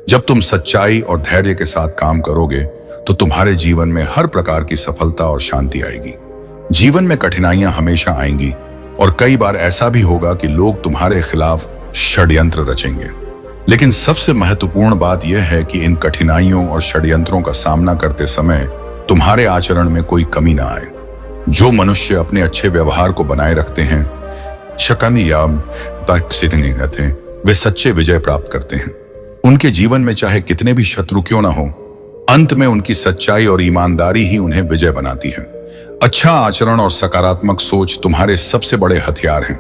जब तुम सच्चाई और धैर्य के साथ काम करोगे तो तुम्हारे जीवन में हर प्रकार की सफलता और शांति आएगी। जीवन में कठिनाइयां हमेशा आएंगी और कई बार ऐसा भी होगा कि लोग तुम्हारे खिलाफ षड्यंत्र रचेंगे। लेकिन सबसे महत्वपूर्ण बात यह है कि इन कठिनाइयों और षड्यंत्रों का सामना करते समय तुम्हारे आचरण में कोई कमी ना आए। जो मनुष्य अपने अच्छे व्यवहार को बनाए रखते हैं, वे सच्चे विजय प्राप्त करते हैं। उनके जीवन में चाहे कितने भी शत्रु क्यों ना हो, अंत में उनकी सच्चाई और ईमानदारी ही उन्हें विजय बनाती है। अच्छा आचरण और सकारात्मक सोच तुम्हारे सबसे बड़े हथियार हैं।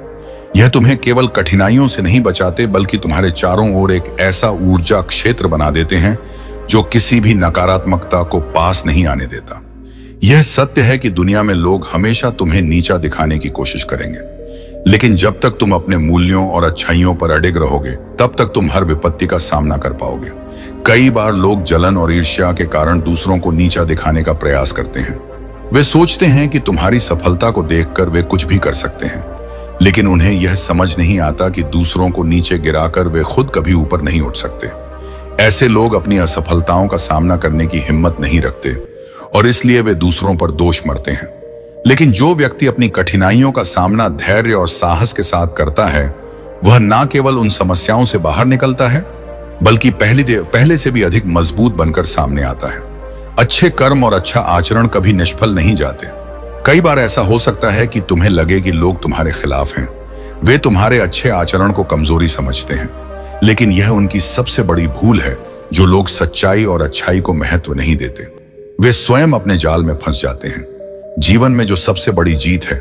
यह तुम्हें केवल कठिनाइयों से नहीं बचाते बल्कि तुम्हारे चारों ओर एक ऐसा ऊर्जा क्षेत्र बना देते हैं जो किसी भी नकारात्मकता को पास नहीं आने देता। यह सत्य है कि दुनिया में लोग हमेशा तुम्हें नीचा दिखाने की कोशिश करेंगे, लेकिन जब तक तुम अपने मूल्यों और अच्छाइयों पर अडिग रहोगे तब तक तुम हर विपत्ति का सामना कर पाओगे। कई बार लोग जलन और ईर्ष्या के कारण दूसरों को नीचा दिखाने का प्रयास करते हैं। वे सोचते हैं कि तुम्हारी सफलता को देखकर वे कुछ भी कर सकते हैं, लेकिन उन्हें यह समझ नहीं आता कि दूसरों को नीचे गिराकर वे खुद कभी ऊपर नहीं उठ सकते। ऐसे लोग अपनी असफलताओं का सामना करने की हिम्मत नहीं रखते और इसलिए वे दूसरों पर दोष मढ़ते हैं। लेकिन जो व्यक्ति अपनी कठिनाइयों का सामना धैर्य और साहस के साथ करता है, वह न केवल उन समस्याओं से बाहर निकलता है बल्कि पहले से भी अधिक मजबूत बनकर सामने आता है। अच्छे कर्म और अच्छा आचरण कभी निष्फल नहीं जाते। कई बार ऐसा हो सकता है कि तुम्हें लगे कि लोग तुम्हारे खिलाफ हैं, वे तुम्हारे अच्छे आचरण को कमजोरी समझते हैं, लेकिन यह उनकी सबसे बड़ी भूल है। जो लोग सच्चाई और अच्छाई को महत्व नहीं देते, वे स्वयं अपने जाल में फंस जाते हैं। जीवन में जो सबसे बड़ी जीत है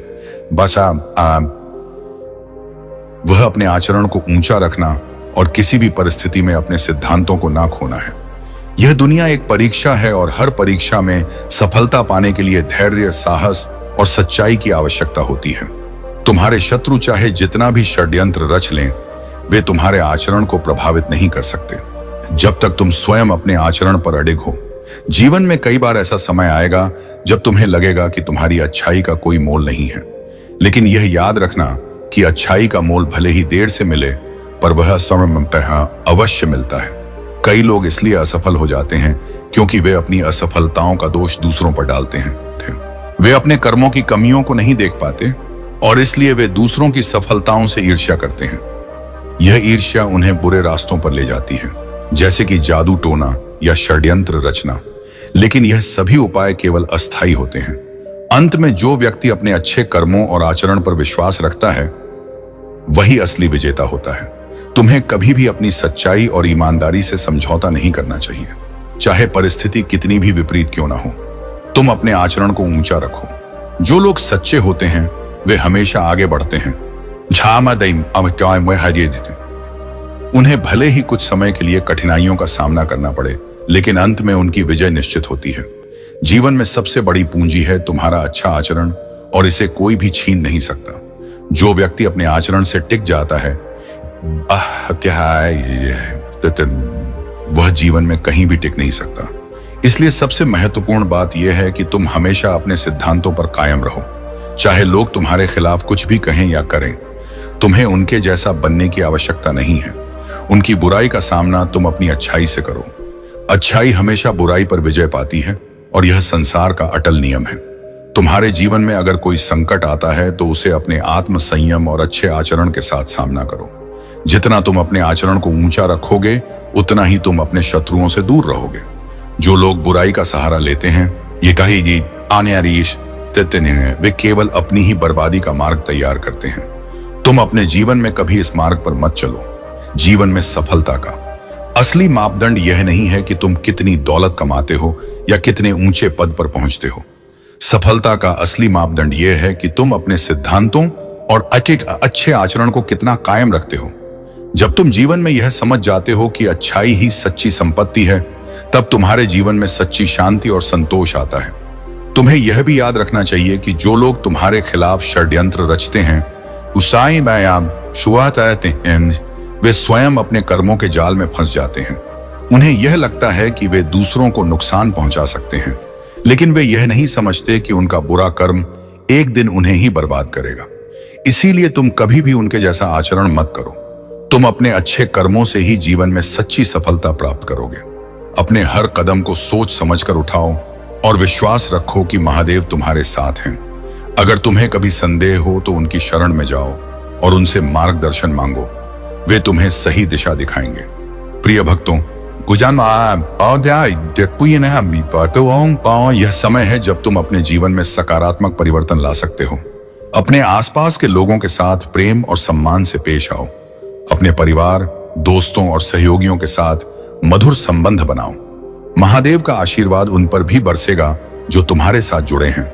वह अपने आचरण को ऊंचा रखना और किसी भी परिस्थिति में अपने सिद्धांतों को ना खोना है। यह दुनिया एक परीक्षा है और हर परीक्षा में सफलता पाने के लिए धैर्य, साहस और सच्चाई की आवश्यकता होती है। तुम्हारे शत्रु चाहे जितना भी षड्यंत्र रच लें, वे तुम्हारे आचरण को प्रभावित नहीं कर सकते जब तक तुम स्वयं अपने आचरण पर अडिग हो। जीवन में कई बार ऐसा समय आएगा जब तुम्हें लगेगा कि तुम्हारी अच्छाई का कोई मोल नहीं है, लेकिन यह याद रखना कि अच्छाई का मोल भले ही देर से मिले पर वह समय पर अवश्य मिलता है। कई लोग इसलिए असफल हो जाते हैं क्योंकि वे अपनी असफलताओं का दोष दूसरों पर डालते हैं। वे अपने कर्मों की कमियों को नहीं देख पाते और इसलिए वे दूसरों की सफलताओं से ईर्ष्या करते हैं। यह ईर्ष्या उन्हें बुरे रास्तों पर ले जाती है, जैसे कि जादू टोना या षड्यंत्र रचना। लेकिन यह सभी उपाय केवल अस्थायी होते हैं। अंत में जो व्यक्ति अपने अच्छे कर्मों और आचरण पर विश्वास रखता है, वही असली विजेता होता है। तुम्हें कभी भी अपनी सच्चाई और ईमानदारी से समझौता नहीं करना चाहिए, चाहे परिस्थिति कितनी भी विपरीत क्यों ना हो। तुम अपने आचरण को ऊंचा रखो। जो लोग सच्चे होते हैं वे हमेशा आगे बढ़ते हैं। उन्हें भले ही कुछ समय के लिए कठिनाइयों का सामना करना पड़े, लेकिन अंत में उनकी विजय निश्चित होती है। जीवन में सबसे बड़ी पूंजी है तुम्हारा अच्छा आचरण और इसे कोई भी छीन नहीं सकता। जो व्यक्ति अपने आचरण से टिक जाता है, वह जीवन में कहीं भी टिक नहीं सकता। इसलिए सबसे महत्वपूर्ण बात यह है कि तुम हमेशा अपने सिद्धांतों पर कायम रहो। चाहे लोग तुम्हारे खिलाफ कुछ भी कहें या करें, तुम्हें उनके जैसा बनने की आवश्यकता नहीं है। उनकी बुराई का सामना तुम अपनी अच्छाई से करो। अच्छाई हमेशा बुराई पर विजय पाती है और यह संसार का अटल नियम है। तुम्हारे जीवन में अगर कोई संकट आता है तो उसे अपने आत्म संयम और अच्छे आचरण के साथ सामना करो। जितना तुम अपने आचरण को ऊंचा रखोगे, उतना ही तुम अपने शत्रुओं से दूर रहोगे। जो लोग बुराई का सहारा लेते हैं, ये कही जी आन्यारीश वे केवल अपनी ही बर्बादी का मार्ग तैयार करते हैं। तुम अपने जीवन में कभी इस मार्ग पर मत चलो। जीवन में सफलता का असली मापदंड यह नहीं है कि तुम कितनी दौलत कमाते हो या कितने ऊंचे पद पर पहुंचते हो। सफलता का असली मापदंड यह है कि तुम अपने सिद्धांतों और अच्छे आचरण को कितना कायम रखते हो। जब तुम जीवन में यह समझ जाते हो कि अच्छाई ही सच्ची संपत्ति है, तब तुम्हारे जीवन में सच्ची शांति और संतोष आता है। तुम्हें यह भी याद रखना चाहिए कि जो लोग तुम्हारे खिलाफ षड्यंत्र रचते हैं, वे स्वयं अपने कर्मों के जाल में फंस जाते हैं। उन्हें यह लगता है कि वे दूसरों को नुकसान पहुंचा सकते हैं, लेकिन वे यह नहीं समझते कि उनका बुरा कर्म एक दिन उन्हें ही बर्बाद करेगा। इसीलिए तुम कभी भी उनके जैसा आचरण मत करो। तुम अपने अच्छे कर्मों से ही जीवन में सच्ची सफलता प्राप्त करोगे। अपने हर कदम को सोच समझकर उठाओ और विश्वास रखो कि महादेव तुम्हारे साथ हैं। अगर तुम्हें कभी संदेह हो तो उनकी शरण में जाओ और उनसे मार्गदर्शन मांगो। वे तुम्हें सही दिशा दिखाएंगे। प्रिय भक्तों, यह समय है जब तुम अपने जीवन में सकारात्मक परिवर्तन ला सकते हो। अपने आसपास के लोगों के साथ प्रेम और सम्मान से पेश आओ। अपने परिवार, दोस्तों और सहयोगियों के साथ मधुर संबंध बनाओ। महादेव का आशीर्वाद उन पर भी बरसेगा जो तुम्हारे साथ जुड़े हैं।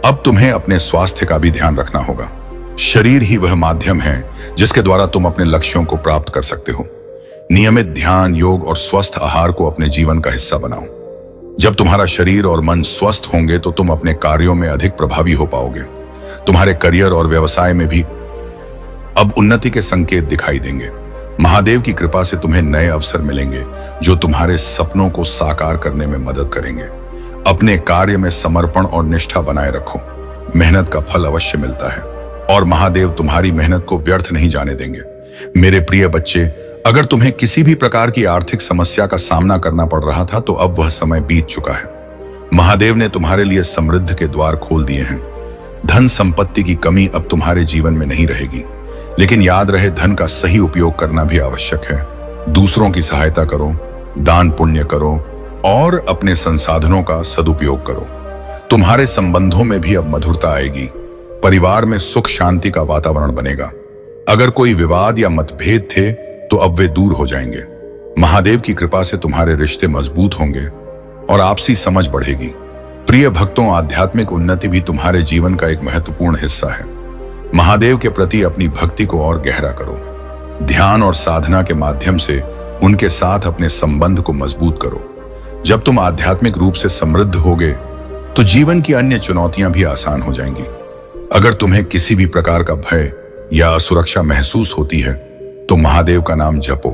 अब तुम्हें अपने स्वास्थ्य का भी ध्यान रखना होगा। शरीर ही वह माध्यम है जिसके द्वारा तुम अपने लक्ष्यों को प्राप्त कर सकते हो। नियमित ध्यान, योग और स्वस्थ आहार को अपने जीवन का हिस्सा बनाओ। जब तुम्हारा शरीर और मन स्वस्थ होंगे तो तुम अपने कार्यों में अधिक प्रभावी हो पाओगे। तुम्हारे करियर और व्यवसाय में भी अब उन्नति के संकेत दिखाई देंगे। महादेव की कृपा से तुम्हें नए अवसर मिलेंगे जो तुम्हारे सपनों को साकार करने में मदद करेंगे। अपने कार्य में समर्पण और निष्ठा बनाए रखो। मेहनत का फल अवश्य मिलता है और महादेव तुम्हारी मेहनत को व्यर्थ नहीं जाने देंगे। मेरे प्रिय बच्चे, अगर तुम्हें किसी भी प्रकार की आर्थिक समस्या का सामना करना पड़ रहा था तो अब वह समय बीत चुका है। महादेव ने तुम्हारे लिए समृद्धि के द्वार खोल दिए हैं। धन संपत्ति की कमी अब तुम्हारे जीवन में नहीं रहेगी, लेकिन याद रहे, धन का सही उपयोग करना भी आवश्यक है। दूसरों की सहायता करो, दान पुण्य करो और अपने संसाधनों का सदुपयोग करो। तुम्हारे संबंधों में भी अब मधुरता आएगी। परिवार में सुख शांति का वातावरण बनेगा। अगर कोई विवाद या मतभेद थे तो अब वे दूर हो जाएंगे। महादेव की कृपा से तुम्हारे रिश्ते मजबूत होंगे और आपसी समझ बढ़ेगी। प्रिय भक्तों, आध्यात्मिक उन्नति भी तुम्हारे जीवन का एक महत्वपूर्ण हिस्सा है। महादेव के प्रति अपनी भक्ति को और गहरा करो। ध्यान और साधना के माध्यम से उनके साथ अपने संबंध को मजबूत करो। जब तुम आध्यात्मिक रूप से समृद्ध होगे तो जीवन की अन्य चुनौतियां भी आसान हो जाएंगी। अगर तुम्हें किसी भी प्रकार का भय या असुरक्षा महसूस होती है तो महादेव का नाम जपो।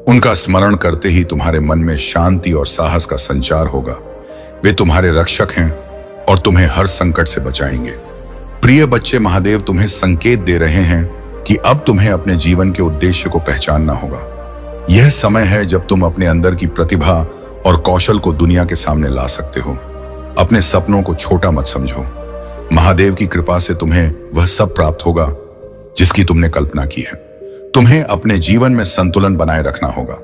उनका स्मरण करते ही तुम्हारे मन में शांति और साहस का संचार होगा। वे तुम्हारे रक्षक हैं और तुम्हें हर संकट से बचाएंगे। प्रिय बच्चे, महादेव तुम्हें संकेत दे रहे हैं कि अब तुम्हें अपने जीवन के उद्देश्य को पहचानना होगा। यह समय है जब तुम अपने अंदर की प्रतिभा और कौशल को दुनिया के सामने ला सकते हो। अपने सपनों को छोटा मत समझो। महादेव की कृपा से तुम्हें वह सब प्राप्त होगा जिसकी तुमने कल्पना की है। तुम्हें अपने जीवन में संतुलन बनाए रखना होगा।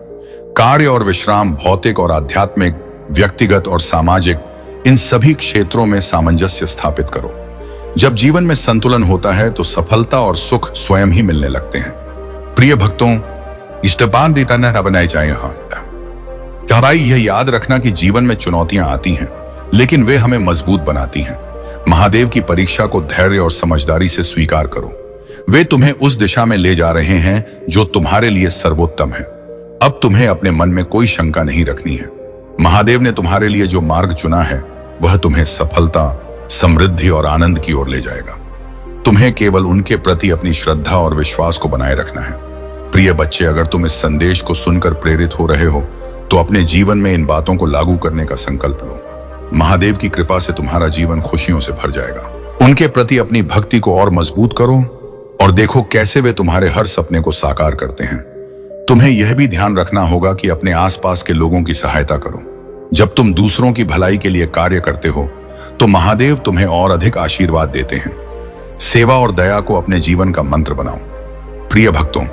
कार्य और विश्राम, भौतिक और आध्यात्मिक, व्यक्तिगत और सामाजिक, इन सभी क्षेत्रों में सामंजस्य स्थापित करो। जब जीवन में संतुलन होता है तो सफलता और सुख स्वयं ही मिलने लगते हैं। प्रिय भक्तों, इष्टबान देता न बनाई जाए। भाई, यह याद रखना कि जीवन में चुनौतियां आती हैं, लेकिन वे हमें मजबूत बनाती हैं। महादेव की परीक्षा को धैर्य और समझदारी से स्वीकार करो। वे तुम्हें उस दिशा में ले जा रहे हैं जो तुम्हारे लिए सर्वोत्तम है। अब तुम्हें अपने मन में कोई शंका नहीं रखनी है। महादेव ने तुम्हारे लिए जो मार्ग चुना है वह तुम्हें सफलता, समृद्धि और आनंद की ओर ले जाएगा। तुम्हें केवल उनके प्रति अपनी श्रद्धा और विश्वास को बनाए रखना है। प्रिय बच्चे, अगर तुम इस संदेश को सुनकर प्रेरित हो रहे हो तो अपने जीवन में इन बातों को लागू करने का संकल्प लो। महादेव की कृपा से तुम्हारा जीवन खुशियों से भर जाएगा। उनके प्रति अपनी भक्ति को और मजबूत करो और देखो कैसे वे तुम्हारे हर सपने को साकार करते हैं। तुम्हें यह भी ध्यान रखना होगा कि अपने आसपास के लोगों की सहायता करो। जब तुम दूसरों की भलाई के लिए कार्य करते हो तो महादेव तुम्हें और अधिक आशीर्वाद देते हैं। सेवा और दया को अपने जीवन का मंत्र बनाओ। प्रिय भक्तों,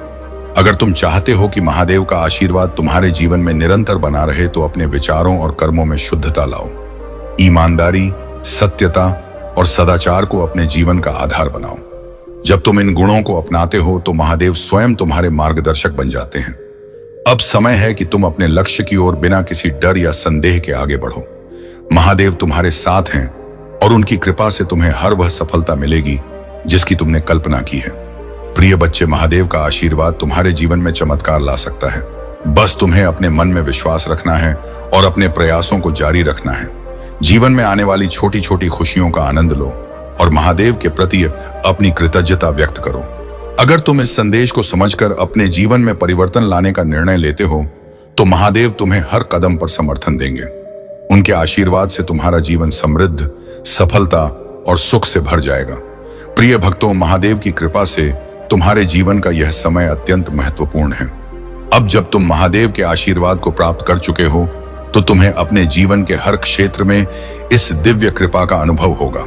अगर तुम चाहते हो कि महादेव का आशीर्वाद तुम्हारे जीवन में निरंतर बना रहे तो अपने विचारों और कर्मों में शुद्धता लाओ। ईमानदारी, सत्यता और सदाचार को अपने जीवन का आधार बनाओ। जब तुम इन गुणों को अपनाते हो तो महादेव स्वयं तुम्हारे मार्गदर्शक बन जाते हैं। अब समय है कि तुम अपने लक्ष्य की ओर बिना किसी डर या संदेह के आगे बढ़ो। महादेव तुम्हारे साथ हैं और उनकी कृपा से तुम्हें हर वह सफलता मिलेगी जिसकी तुमने कल्पना की है। प्रिय बच्चे, महादेव का आशीर्वाद तुम्हारे जीवन में चमत्कार ला सकता है। बस तुम्हें अपने मन में विश्वास रखना है और अपने प्रयासों को जारी रखना है। जीवन में आने वाली छोटी छोटी खुशियों का आनंद लो और महादेव के प्रति अपनी कृतज्ञता व्यक्त करो। अगर तुम इस संदेश को समझकर अपने जीवन में परिवर्तन लाने का निर्णय लेते हो तो महादेव तुम्हें हर कदम पर समर्थन देंगे। उनके आशीर्वाद से तुम्हारा जीवन समृद्ध, सफलता और सुख से भर जाएगा। प्रिय भक्तों, महादेव की कृपा से तुम्हारे जीवन का यह समय अत्यंत महत्वपूर्ण है। अब जब तुम महादेव के आशीर्वाद को प्राप्त कर चुके हो तो तुम्हें अपने जीवन के हर क्षेत्र में इस दिव्य कृपा का अनुभव होगा।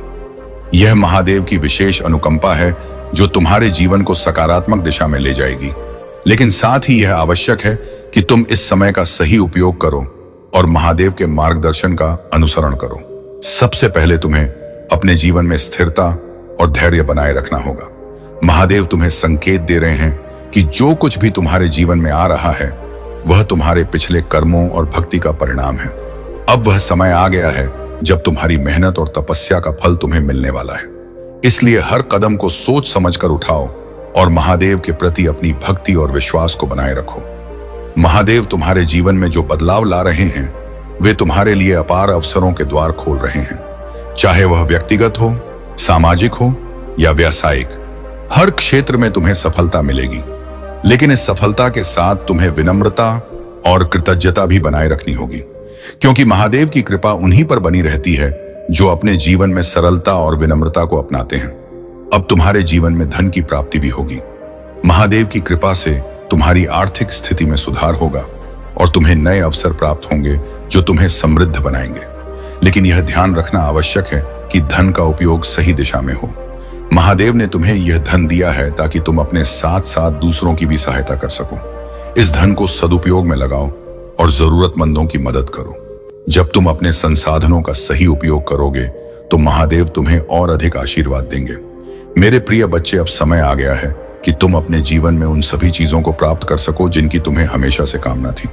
यह महादेव की विशेष अनुकंपा है जो तुम्हारे जीवन को सकारात्मक दिशा में ले जाएगी। लेकिन साथ ही यह आवश्यक है कि तुम इस समय का सही उपयोग करो और महादेव के मार्गदर्शन का अनुसरण करो। सबसे पहले तुम्हें अपने जीवन में स्थिरता और धैर्य बनाए रखना होगा। महादेव तुम्हें संकेत दे रहे हैं कि जो कुछ भी तुम्हारे जीवन में आ रहा है वह तुम्हारे पिछले कर्मों और भक्ति का परिणाम है। अब वह समय आ गया है जब तुम्हारी मेहनत और तपस्या का फल तुम्हें मिलने वाला है। इसलिए हर कदम को सोच समझकर उठाओ और महादेव के प्रति अपनी भक्ति और विश्वास को बनाए रखो। महादेव तुम्हारे जीवन में जो बदलाव ला रहे हैं वे तुम्हारे लिए अपार अवसरों के द्वार खोल रहे हैं। चाहे वह व्यक्तिगत हो, सामाजिक हो या व्यावसायिक, हर क्षेत्र में तुम्हें सफलता मिलेगी। लेकिन इस सफलता के साथ तुम्हें विनम्रता और कृतज्ञता भी बनाए रखनी होगी, क्योंकि महादेव की कृपा उन्हीं पर बनी रहती है जो अपने जीवन में सरलता और विनम्रता को अपनाते हैं। अब तुम्हारे जीवन में धन की प्राप्ति भी होगी। महादेव की कृपा से तुम्हारी आर्थिक स्थिति में सुधार होगा और तुम्हें नए अवसर प्राप्त होंगे जो तुम्हें समृद्ध बनाएंगे। लेकिन यह ध्यान रखना आवश्यक है कि धन का उपयोग सही दिशा में हो। महादेव ने तुम्हें यह धन दिया है ताकि तुम अपने साथ साथ दूसरों की भी सहायता कर सको। इस धन को सदुपयोग में लगाओ और जरूरतमंदों की मदद करो। जब तुम अपने संसाधनों का सही उपयोग करोगे तो महादेव तुम्हें और अधिक आशीर्वाद देंगे। मेरे प्रिय बच्चे, अब समय आ गया है कि तुम अपने जीवन में उन सभी चीजों को प्राप्त कर सको जिनकी तुम्हें हमेशा से कामना थी।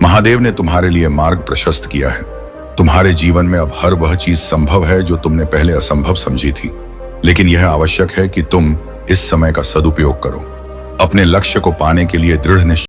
महादेव ने तुम्हारे लिए मार्ग प्रशस्त किया है। तुम्हारे जीवन में अब हर वह चीज संभव है जो तुमने पहले असंभव समझी थी। लेकिन यह आवश्यक है कि तुम इस समय का सदुपयोग करो। अपने लक्ष्य को पाने के लिए दृढ़ निश्चय